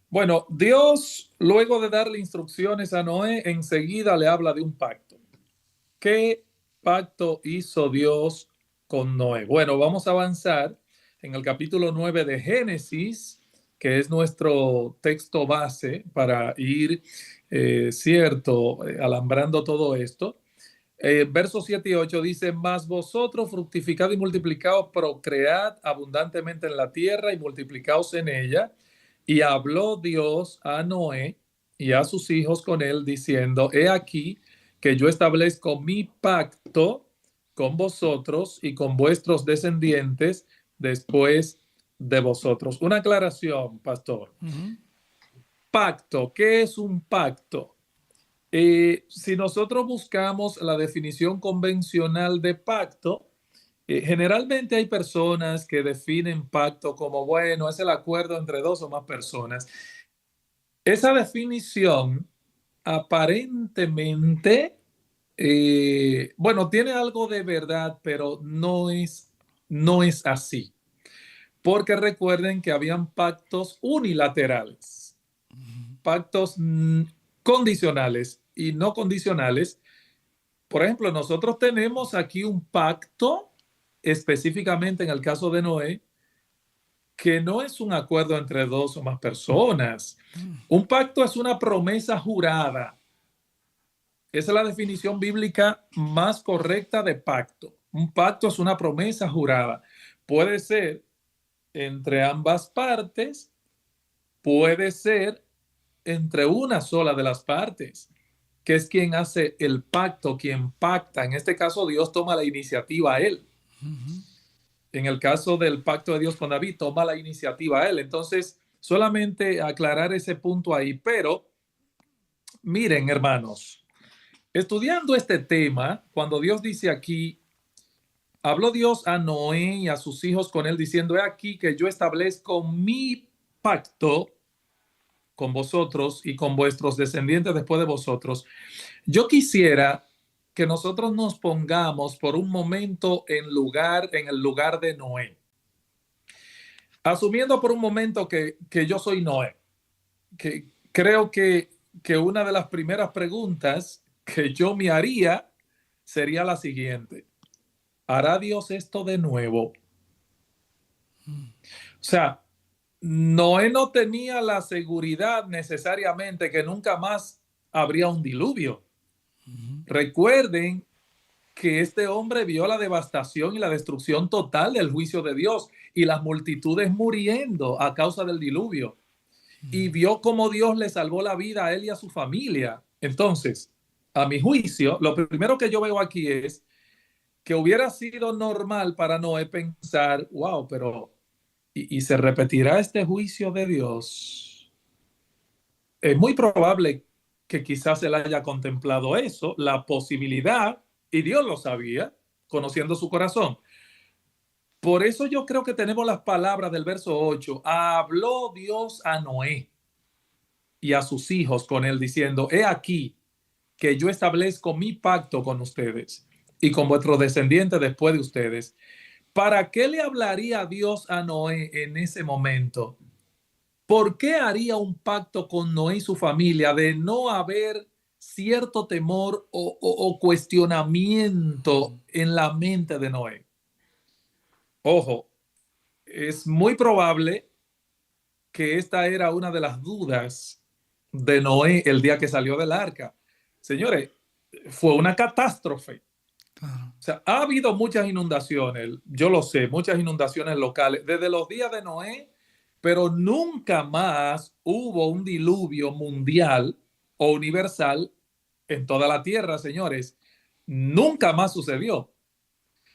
Bueno, Dios, luego de darle instrucciones a Noé, enseguida le habla de un pacto. ¿Qué pacto hizo Dios con Noé? Bueno, vamos a avanzar en el capítulo 9 de Génesis, que es nuestro texto base para ir, alambrando todo esto. Versos 7 y 8 dice: mas vosotros fructificad y multiplicaos, procread abundantemente en la tierra y multiplicaos en ella. Y habló Dios a Noé y a sus hijos con él, diciendo: he aquí que yo establezco mi pacto con vosotros y con vuestros descendientes después de vosotros. Una aclaración, pastor. Pacto, ¿qué es un pacto? Si nosotros buscamos la definición convencional de pacto, generalmente hay personas que definen pacto como, bueno, es el acuerdo entre dos o más personas. Esa definición aparentemente, bueno, tiene algo de verdad, pero no es así. Porque recuerden que habían pactos unilaterales, pactos condicionales y no condicionales. Por ejemplo, nosotros tenemos aquí un pacto, específicamente en el caso de Noé, que no es un acuerdo entre dos o más personas. Un pacto es una promesa jurada. Esa es la definición bíblica más correcta de pacto. Un pacto es una promesa jurada. Puede ser entre ambas partes, puede ser entre una sola de las partes, que es quien hace el pacto, quien pacta. En este caso, Dios toma la iniciativa a él. En el caso del pacto de Dios con David, toma la iniciativa a él. Entonces, solamente aclarar ese punto ahí. Pero, miren, hermanos, estudiando este tema, cuando Dios dice aquí, habló Dios a Noé y a sus hijos con él, diciendo: he aquí que yo establezco mi pacto con vosotros y con vuestros descendientes después de vosotros. Yo quisiera que nosotros nos pongamos por un momento en el lugar de Noé. Asumiendo por un momento que yo soy Noé, que creo que una de las primeras preguntas que yo me haría sería la siguiente: ¿hará Dios esto de nuevo? O sea, Noé no tenía la seguridad necesariamente que nunca más habría un diluvio. Recuerden que este hombre vio la devastación y la destrucción total del juicio de Dios y las multitudes muriendo a causa del diluvio. Y vio cómo Dios le salvó la vida a él y a su familia. Entonces, a mi juicio, lo primero que yo veo aquí es que hubiera sido normal para Noé pensar, wow, pero ¿y se repetirá este juicio de Dios? Es muy probable que quizás él haya contemplado eso, la posibilidad, y Dios lo sabía, conociendo su corazón. Por eso yo creo que tenemos las palabras del verso 8. Habló Dios a Noé y a sus hijos con él diciendo, he aquí que yo establezco mi pacto con ustedes y con vuestros descendientes después de ustedes. ¿Para qué le hablaría Dios a Noé en ese momento? ¿Por qué haría un pacto con Noé y su familia de no haber cierto temor o cuestionamiento en la mente de Noé? Ojo, es muy probable que esta era una de las dudas de Noé el día que salió del arca. Señores, fue una catástrofe. Claro. O sea, ha habido muchas inundaciones, yo lo sé, muchas inundaciones locales desde los días de Noé, pero nunca más hubo un diluvio mundial o universal en toda la tierra, señores. Nunca más sucedió.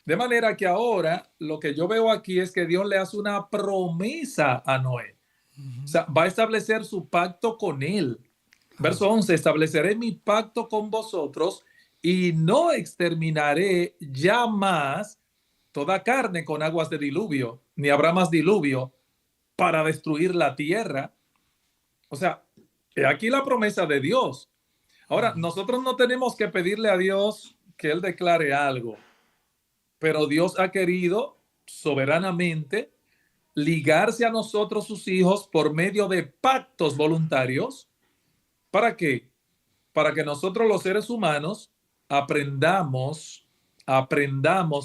De manera que ahora lo que yo veo aquí es que Dios le hace una promesa a Noé. O sea, va a establecer su pacto con él. Verso 11, estableceré mi pacto con vosotros y no exterminaré ya más toda carne con aguas de diluvio, ni habrá más diluvio para destruir la tierra. O sea, he aquí la promesa de Dios. Ahora, nosotros no tenemos que pedirle a Dios que Él declare algo, pero Dios ha querido soberanamente ligarse a nosotros, sus hijos, por medio de pactos voluntarios. ¿Para qué? Para que nosotros los seres humanos aprendamos,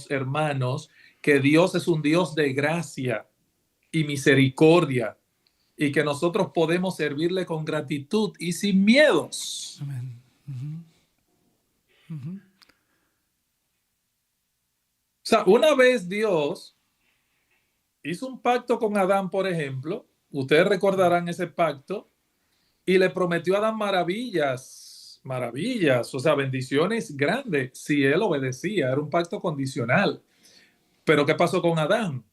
hermanos, que Dios es un Dios de gracia y misericordia y que nosotros podemos servirle con gratitud y sin miedos. Amén. O sea, una vez Dios hizo un pacto con Adán, por ejemplo, ustedes recordarán ese pacto, y le prometió a Adán maravillas, o sea, bendiciones grandes, si él obedecía. Era un pacto condicional. Pero ¿qué pasó con Adán?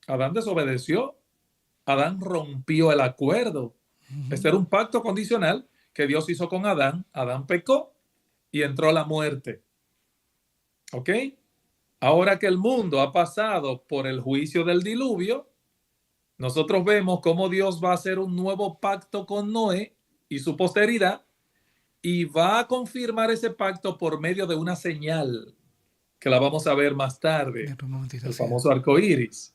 Adán desobedeció. Adán rompió el acuerdo. Este era un pacto condicional que Dios hizo con Adán. Adán pecó y entró la muerte. ¿Ok? Ahora que el mundo ha pasado por el juicio del diluvio, nosotros vemos cómo Dios va a hacer un nuevo pacto con Noé y su posteridad, y va a confirmar ese pacto por medio de una señal que la vamos a ver más tarde, el famoso arco iris.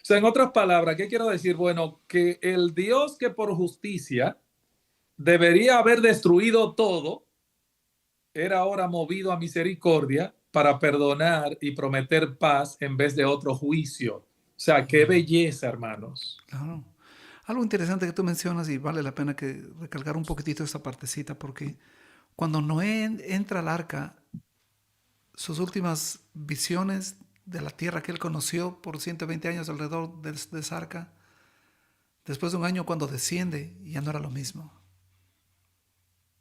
O sea, en otras palabras, ¿qué quiero decir? Bueno, que el Dios que por justicia debería haber destruido todo, era ahora movido a misericordia para perdonar y prometer paz en vez de otro juicio. O sea, qué belleza, hermanos. Claro. Algo interesante que tú mencionas, y vale la pena que recalcar un poquitito esta partecita, porque cuando Noé entra al arca, sus últimas visiones de la tierra que él conoció por 120 años alrededor de esa arca, después de un año cuando desciende, ya no era lo mismo.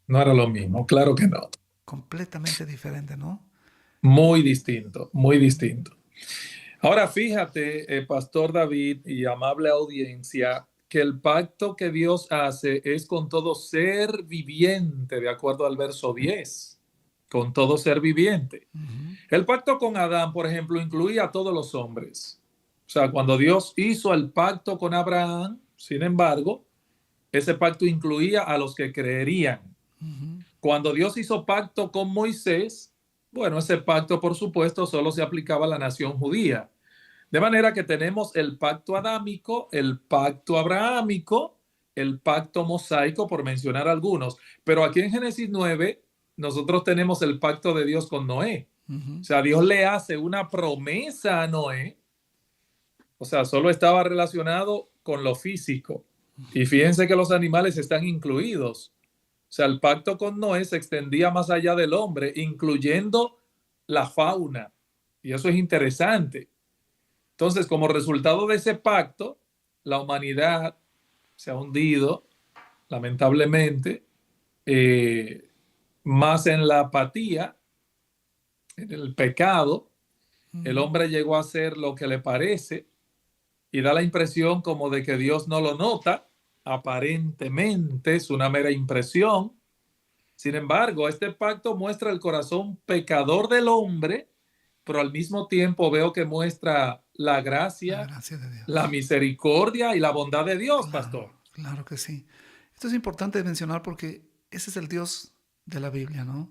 No era lo mismo, claro que no. Completamente diferente, ¿no? Muy distinto, muy distinto. Ahora fíjate, Pastor David y amable audiencia, que el pacto que Dios hace es con todo ser viviente, de acuerdo al verso 10, con todo ser viviente. El pacto con Adán, por ejemplo, incluía a todos los hombres. O sea, cuando Dios hizo el pacto con Abraham, sin embargo, ese pacto incluía a los que creerían. Cuando Dios hizo pacto con Moisés, bueno, ese pacto, por supuesto, solo se aplicaba a la nación judía. De manera que tenemos el pacto adámico, el pacto abrahámico, el pacto mosaico, por mencionar algunos. Pero aquí en Génesis 9, nosotros tenemos el pacto de Dios con Noé. O sea, Dios le hace una promesa a Noé. O sea, solo estaba relacionado con lo físico. Y fíjense que los animales están incluidos. O sea, el pacto con Noé se extendía más allá del hombre, incluyendo la fauna. Y eso es interesante. Entonces, como resultado de ese pacto, la humanidad se ha hundido, lamentablemente, más en la apatía, en el pecado, El hombre llegó a hacer lo que le parece y da la impresión como de que Dios no lo nota. Aparentemente es una mera impresión. Sin embargo, este pacto muestra el corazón pecador del hombre, pero al mismo tiempo veo que muestra la gracia de Dios, la misericordia y la bondad de Dios, claro, pastor. Claro que sí. Esto es importante mencionar porque ese es el Dios de la Biblia, ¿no?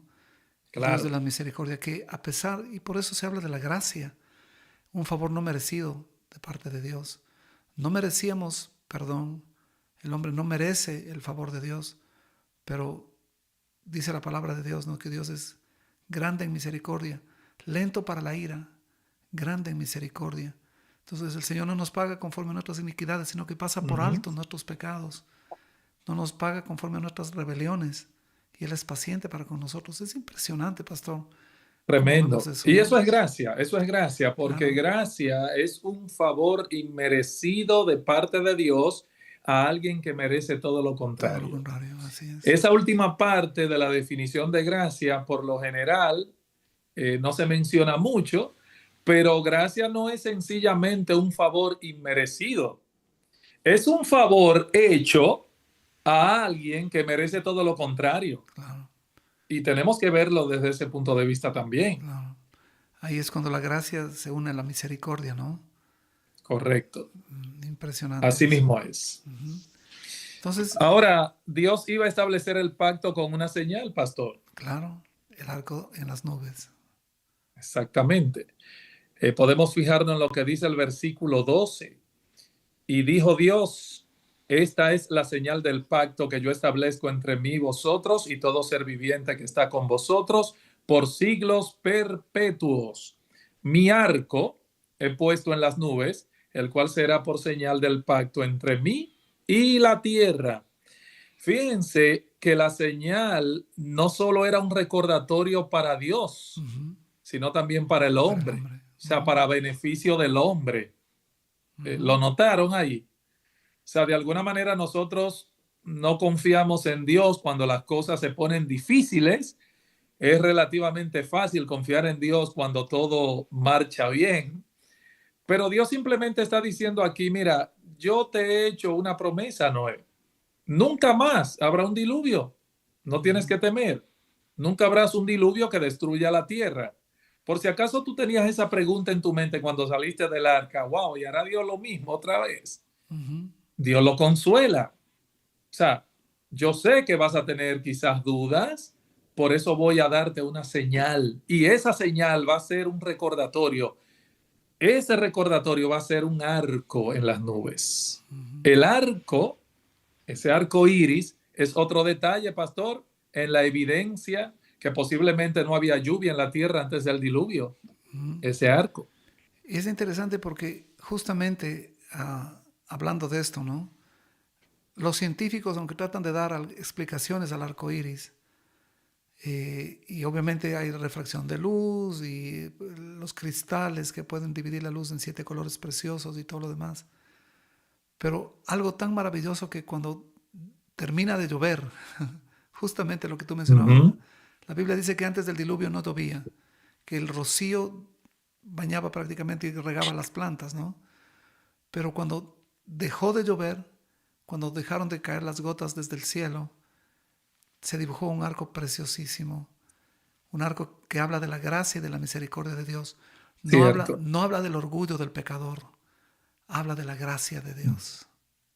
El Claro. Dios de la misericordia, que a pesar, y por eso se habla de la gracia, un favor no merecido de parte de Dios. No merecíamos perdón, el hombre no merece el favor de Dios, pero dice la palabra de Dios, ¿no? Que Dios es grande en misericordia, lento para la ira, grande en misericordia. Entonces el Señor no nos paga conforme a nuestras iniquidades, sino que pasa por alto nuestros pecados. No nos paga conforme a nuestras rebeliones. Y Él es paciente para con nosotros. Es impresionante, pastor. Tremendo. Eso, y ¿no? eso es gracia, porque claro, gracia es un favor inmerecido de parte de Dios a alguien que merece todo lo contrario. Todo lo contrario, así es. Esa última parte de la definición de gracia, por lo general, no se menciona mucho, pero gracia no es sencillamente un favor inmerecido. Es un favor hecho a alguien que merece todo lo contrario. Claro. Y tenemos que verlo desde ese punto de vista también. Claro. Ahí es cuando la gracia se une a la misericordia, ¿no? Correcto. Impresionante. Así mismo es. Entonces, ahora, Dios iba a establecer el pacto con una señal, pastor. Claro, el arco en las nubes. Exactamente. Podemos fijarnos en lo que dice el versículo 12. Y dijo Dios: esta es la señal del pacto que yo establezco entre mí y vosotros y todo ser viviente que está con vosotros por siglos perpetuos. Mi arco he puesto en las nubes, el cual será por señal del pacto entre mí y la tierra. Fíjense que la señal no solo era un recordatorio para Dios, sino también para el hombre. O sea, para beneficio del hombre. ¿Lo notaron ahí? O sea, de alguna manera nosotros no confiamos en Dios cuando las cosas se ponen difíciles. Es relativamente fácil confiar en Dios cuando todo marcha bien. Pero Dios simplemente está diciendo aquí: mira, yo te he hecho una promesa, Noé. Nunca más habrá un diluvio. No tienes que temer. Nunca habrá un diluvio que destruya la tierra. Por si acaso tú tenías esa pregunta en tu mente cuando saliste del arca: wow, ¿y hará Dios lo mismo otra vez? Dios lo consuela. O sea, yo sé que vas a tener quizás dudas, por eso voy a darte una señal. Y esa señal va a ser un recordatorio. Ese recordatorio va a ser un arco en las nubes. El arco, ese arco iris, es otro detalle, pastor, en la evidencia que posiblemente no había lluvia en la tierra antes del diluvio. Ese arco. Es interesante porque justamente hablando de esto, ¿no? Los científicos, aunque tratan de dar explicaciones al arco iris, y obviamente hay refracción de luz y los cristales que pueden dividir la luz en 7 colores preciosos y todo lo demás, pero algo tan maravilloso que cuando termina de llover, justamente lo que tú mencionabas, la Biblia dice que antes del diluvio no llovía, que el rocío bañaba prácticamente y regaba las plantas, ¿no? Pero cuando dejó de llover, cuando dejaron de caer las gotas desde el cielo, se dibujó un arco preciosísimo, un arco que habla de la gracia y de la misericordia de Dios. No habla del orgullo del pecador, habla de la gracia de Dios.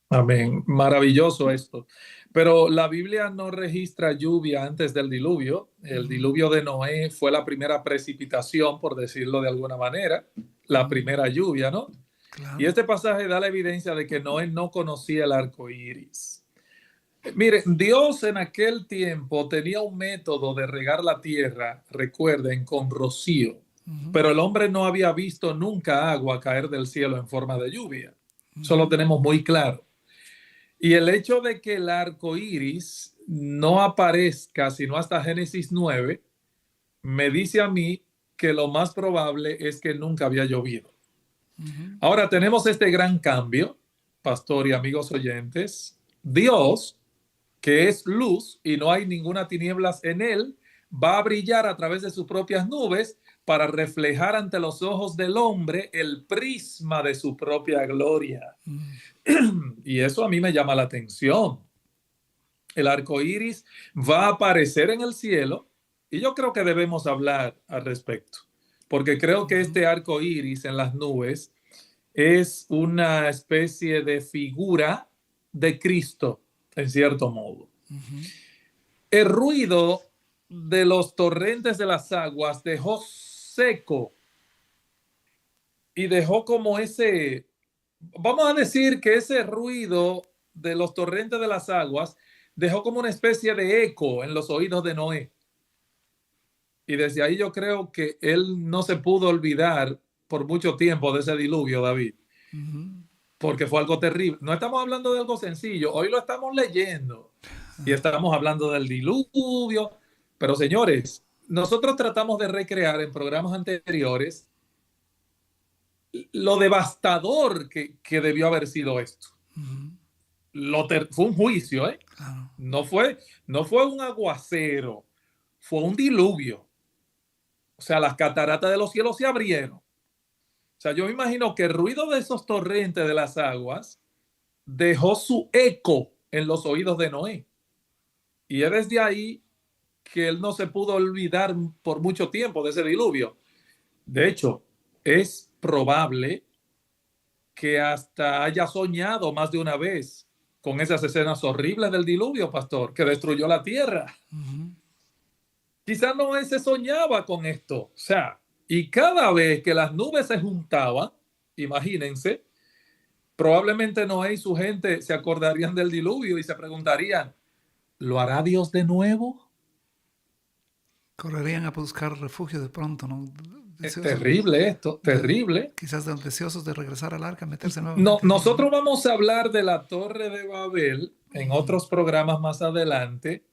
Amén. Maravilloso esto. Pero la Biblia no registra lluvia antes del diluvio. El diluvio de Noé fue la primera precipitación, por decirlo de alguna manera, la primera lluvia, ¿no? Claro. Y este pasaje da la evidencia de que Noé no conocía el arco iris. Miren, Dios en aquel tiempo tenía un método de regar la tierra, recuerden, con rocío. Pero el hombre no había visto nunca agua caer del cielo en forma de lluvia. Eso lo tenemos muy claro. Y el hecho de que el arco iris no aparezca sino hasta Génesis 9, me dice a mí que lo más probable es que nunca había llovido. Ahora tenemos este gran cambio, pastor y amigos oyentes. Dios, que es luz y no hay ninguna tinieblas en él, va a brillar a través de sus propias nubes para reflejar ante los ojos del hombre el prisma de su propia gloria. Y eso a mí me llama la atención. El arco iris va a aparecer en el cielo y yo creo que debemos hablar al respecto, porque creo que este arco iris en las nubes es una especie de figura de Cristo, en cierto modo. El ruido de los torrentes de las aguas dejó seco y dejó como ese, vamos a decir que ese ruido de los torrentes de las aguas dejó como una especie de eco en los oídos de Noé. Y desde ahí yo creo que él no se pudo olvidar por mucho tiempo de ese diluvio, David. Porque fue algo terrible. No estamos hablando de algo sencillo. Hoy lo estamos leyendo y estamos hablando del diluvio. Pero señores, nosotros tratamos de recrear en programas anteriores lo devastador que debió haber sido esto. Fue un juicio, ¿eh? Claro. No fue un aguacero, fue un diluvio. O sea, las cataratas de los cielos se abrieron. O sea, yo me imagino que el ruido de esos torrentes de las aguas dejó su eco en los oídos de Noé. Y es desde ahí que él no se pudo olvidar por mucho tiempo de ese diluvio. De hecho, es probable que hasta haya soñado más de una vez con esas escenas horribles del diluvio, pastor, que destruyó la tierra. Quizás Noé se soñaba con esto. O sea, y cada vez que las nubes se juntaban, imagínense, probablemente Noé y su gente se acordarían del diluvio y se preguntarían, ¿lo hará Dios de nuevo? Correrían a buscar refugio de pronto, ¿no? Es terrible esto, terrible. Quizás deseosos de regresar al arca, meterse No, nuevamente. nosotros vamos a hablar de la Torre de Babel en otros programas más adelante.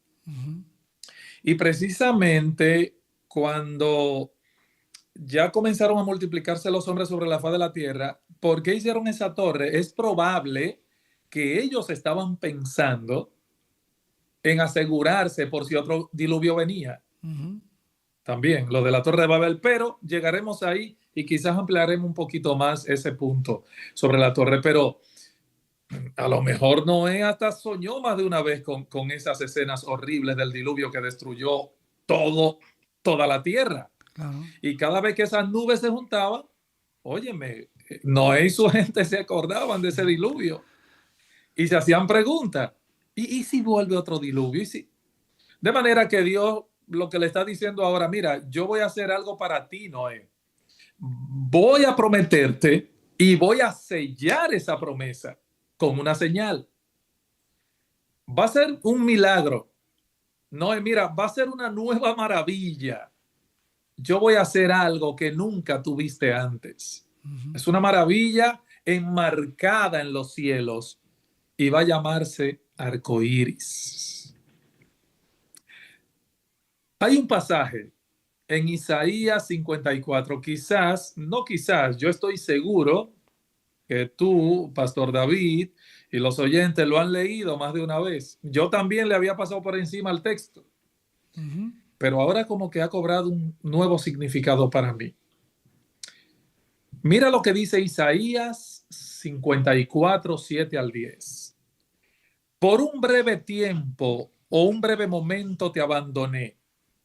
Y precisamente cuando ya comenzaron a multiplicarse los hombres sobre la faz de la tierra, ¿por qué hicieron esa torre? Es probable que ellos estaban pensando en asegurarse por si otro diluvio venía. También lo de la Torre de Babel, pero llegaremos ahí y quizás ampliaremos un poquito más ese punto sobre la torre, pero a lo mejor Noé hasta soñó más de una vez con esas escenas horribles del diluvio que destruyó toda la tierra. Claro. Y cada vez que esas nubes se juntaban, óyeme, Noé y su gente se acordaban de ese diluvio y se hacían preguntas. ¿Y si vuelve otro diluvio? ¿Y si? De manera que Dios lo que le está diciendo ahora, mira, yo voy a hacer algo para ti, Noé. Voy a prometerte y voy a sellar esa promesa con una señal. Va a ser un milagro. Noé, mira, va a ser una nueva maravilla. Yo voy a hacer algo que nunca tuviste antes. Es una maravilla enmarcada en los cielos y va a llamarse arcoíris. Hay un pasaje en Isaías 54, yo estoy seguro que tú, Pastor David, y los oyentes lo han leído más de una vez. Yo también le había pasado por encima al texto, pero ahora como que ha cobrado un nuevo significado para mí. Mira lo que dice Isaías 54, 7 al 10. Por un breve tiempo o un breve momento te abandoné,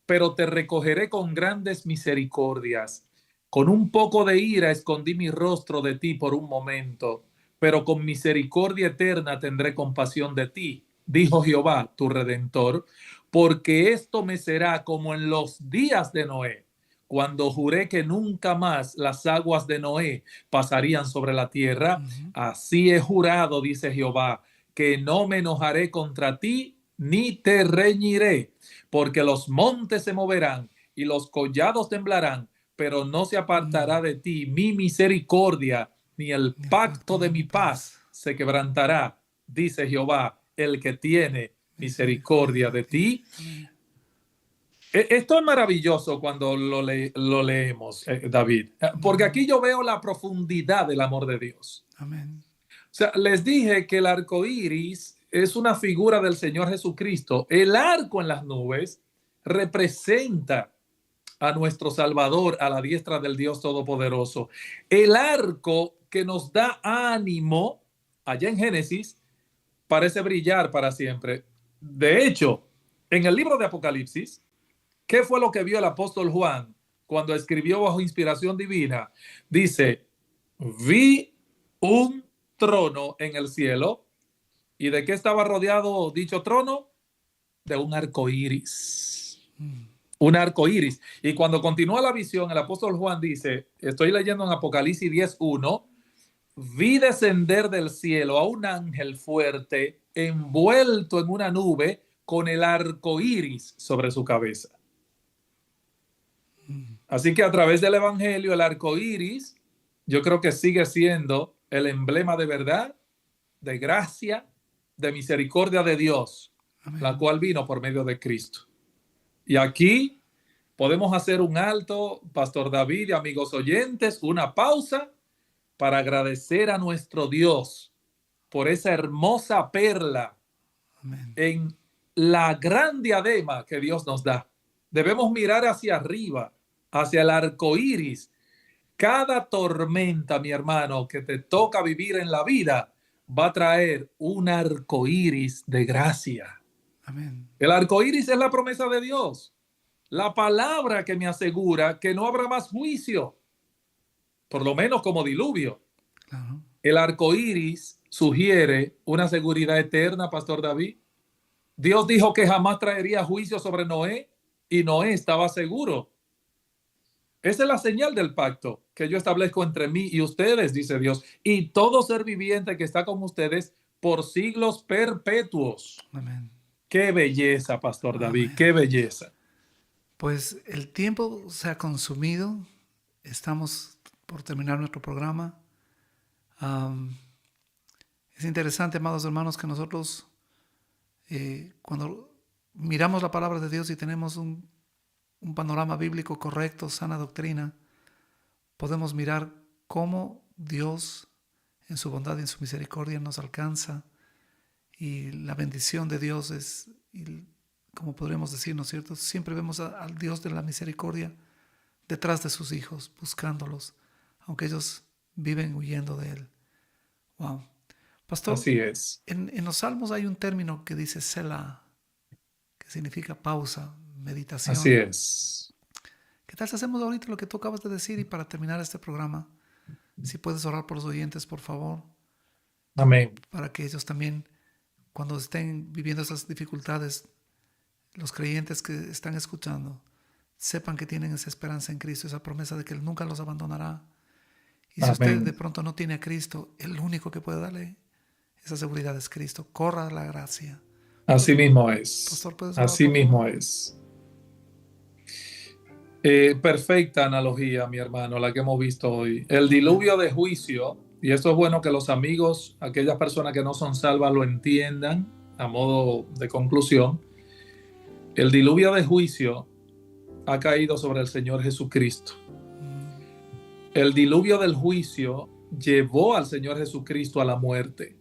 pero te recogeré con grandes misericordias. Con un poco de ira escondí mi rostro de ti por un momento, pero con misericordia eterna tendré compasión de ti, dijo Jehová, tu Redentor, porque esto me será como en los días de Noé, cuando juré que nunca más las aguas de Noé pasarían sobre la tierra. Así he jurado, dice Jehová, que no me enojaré contra ti, ni te reñiré, porque los montes se moverán y los collados temblarán, pero no se apartará de ti mi misericordia, ni el pacto de mi paz se quebrantará, dice Jehová, el que tiene misericordia de ti. Esto es maravilloso cuando lo leemos, David, porque aquí yo veo la profundidad del amor de Dios. Amén. O sea, les dije que el arco iris es una figura del Señor Jesucristo. El arco en las nubes representa a nuestro Salvador a la diestra del Dios Todopoderoso. El arco que nos da ánimo, allá en Génesis, parece brillar para siempre. De hecho, en el libro de Apocalipsis, ¿qué fue lo que vio el apóstol Juan cuando escribió bajo inspiración divina? Dice, vi un trono en el cielo. ¿Y de qué estaba rodeado dicho trono? De un arco iris. Un arco iris. Y cuando continúa la visión, el apóstol Juan dice, estoy leyendo en Apocalipsis 10:1, vi descender del cielo a un ángel fuerte envuelto en una nube con el arco iris sobre su cabeza. Así que a través del evangelio, el arco iris, yo creo que sigue siendo el emblema de verdad, de gracia, de misericordia de Dios, Amén. la cual vino por medio de Cristo. Y aquí podemos hacer un alto, Pastor David y amigos oyentes, una pausa para agradecer a nuestro Dios por esa hermosa perla Amén. en la gran diadema que Dios nos da. Debemos mirar hacia arriba, hacia el arco iris. Cada tormenta, mi hermano, que te toca vivir en la vida, va a traer un arco iris de gracia. Amén. El arco iris es la promesa de Dios, la palabra que me asegura que no habrá más juicio, por lo menos como diluvio. Claro. El arco iris sugiere una seguridad eterna, Pastor David. Dios dijo que jamás traería juicio sobre Noé y Noé estaba seguro. Esa es la señal del pacto que yo establezco entre mí y ustedes, dice Dios, y todo ser viviente que está con ustedes por siglos perpetuos. Amén. Qué belleza, Pastor David, Amén. qué belleza. Pues el tiempo se ha consumido. Estamos por terminar nuestro programa. Es interesante, amados hermanos, que nosotros cuando miramos la palabra de Dios y tenemos un panorama bíblico correcto, sana doctrina, podemos mirar cómo Dios en su bondad y en su misericordia nos alcanza, y la bendición de Dios es, como podríamos decir, ¿no es cierto? Siempre vemos al Dios de la misericordia detrás de sus hijos, buscándolos, aunque ellos viven huyendo de Él. Wow. Pastor, Así es. En los Salmos hay un término que dice Selah, que significa pausa, meditación. Así es. ¿Qué tal si hacemos ahorita lo que tú acabas de decir? Y para terminar este programa, si puedes orar por los oyentes, por favor. Amén. Para que ellos también, cuando estén viviendo esas dificultades, los creyentes que están escuchando, sepan que tienen esa esperanza en Cristo, esa promesa de que Él nunca los abandonará. Y si usted de pronto no tiene a Cristo, el único que puede darle esa seguridad es Cristo. Corra la gracia. Así mismo es. Pastor, ¿puedes orar, así por mismo favor? es. Perfecta analogía, mi hermano, la que hemos visto hoy. El diluvio de juicio, y esto es bueno que los amigos, aquellas personas que no son salvas, lo entiendan a modo de conclusión. El diluvio de juicio ha caído sobre el Señor Jesucristo. El diluvio del juicio llevó al Señor Jesucristo a la muerte.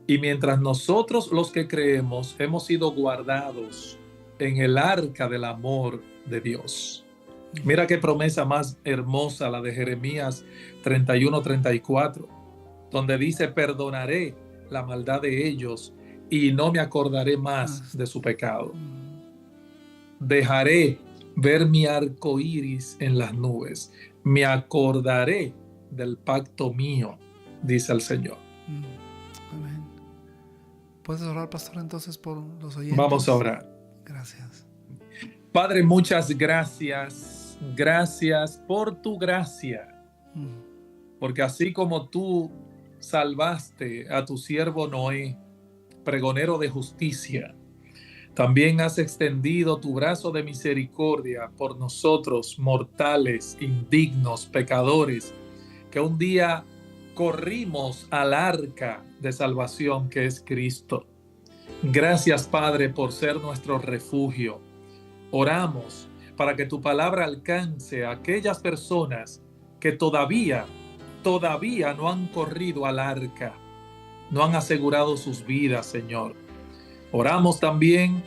Y mientras nosotros, los que creemos, hemos sido guardados en el arca del amor de Dios. Mira qué promesa más hermosa la de Jeremías 31:34, donde dice: perdonaré la maldad de ellos y no me acordaré más de su pecado. Dejaré ver mi arco iris en las nubes. Me acordaré del pacto mío, dice el Señor. Amén. ¿Puedes orar, pastor, entonces por los oyentes? Vamos a orar. Gracias. Padre, muchas gracias. Gracias por tu gracia. Porque así como tú salvaste a tu siervo Noé, pregonero de justicia, también has extendido tu brazo de misericordia por nosotros, mortales, indignos, pecadores, que un día corrimos al arca de salvación que es Cristo. Gracias, Padre, por ser nuestro refugio. Oramos para que tu palabra alcance a aquellas personas que todavía no han corrido al arca, no han asegurado sus vidas, Señor. Oramos también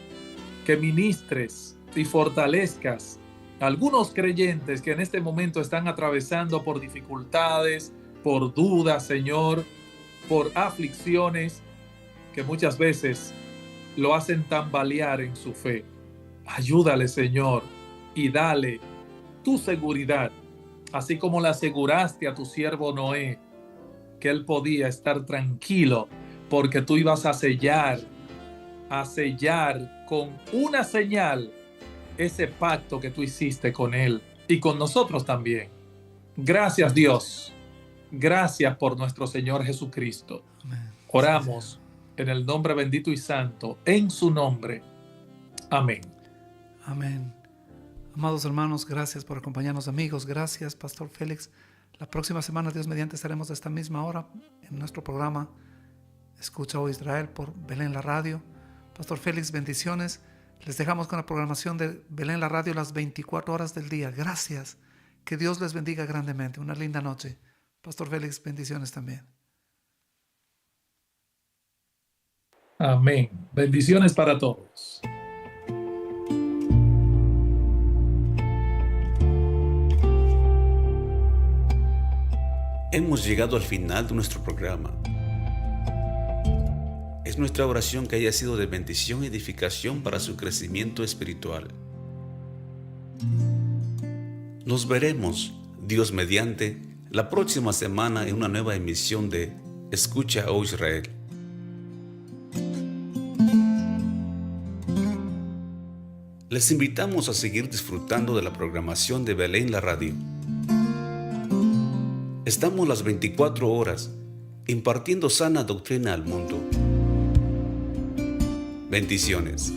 que ministres y fortalezcas algunos creyentes que en este momento están atravesando por dificultades, por dudas, Señor, por aflicciones que muchas veces lo hacen tambalear en su fe. Ayúdale, Señor, y dale tu seguridad, así como le aseguraste a tu siervo Noé que él podía estar tranquilo porque tú ibas a sellar con una señal ese pacto que tú hiciste con él y con nosotros también. Gracias, Dios. Gracias por nuestro Señor Jesucristo. Amén. Oramos en el nombre bendito y santo, en su nombre. Amén. Amén. Amados hermanos, gracias por acompañarnos, amigos. Gracias, Pastor Félix. La próxima semana, Dios mediante, estaremos a esta misma hora en nuestro programa Escucha, oh Israel, por Belén la Radio. Pastor Félix, bendiciones. Les dejamos con la programación de Belén la Radio las 24 horas del día. Gracias. Que Dios les bendiga grandemente. Una linda noche. Pastor Félix, bendiciones también. Amén. Bendiciones para todos. Hemos llegado al final de nuestro programa. Es nuestra oración que haya sido de bendición y edificación para su crecimiento espiritual. Nos veremos, Dios mediante, la próxima semana en una nueva emisión de Escucha, oh Israel. Les invitamos a seguir disfrutando de la programación de Belén la Radio. Estamos las 24 horas impartiendo sana doctrina al mundo. Bendiciones.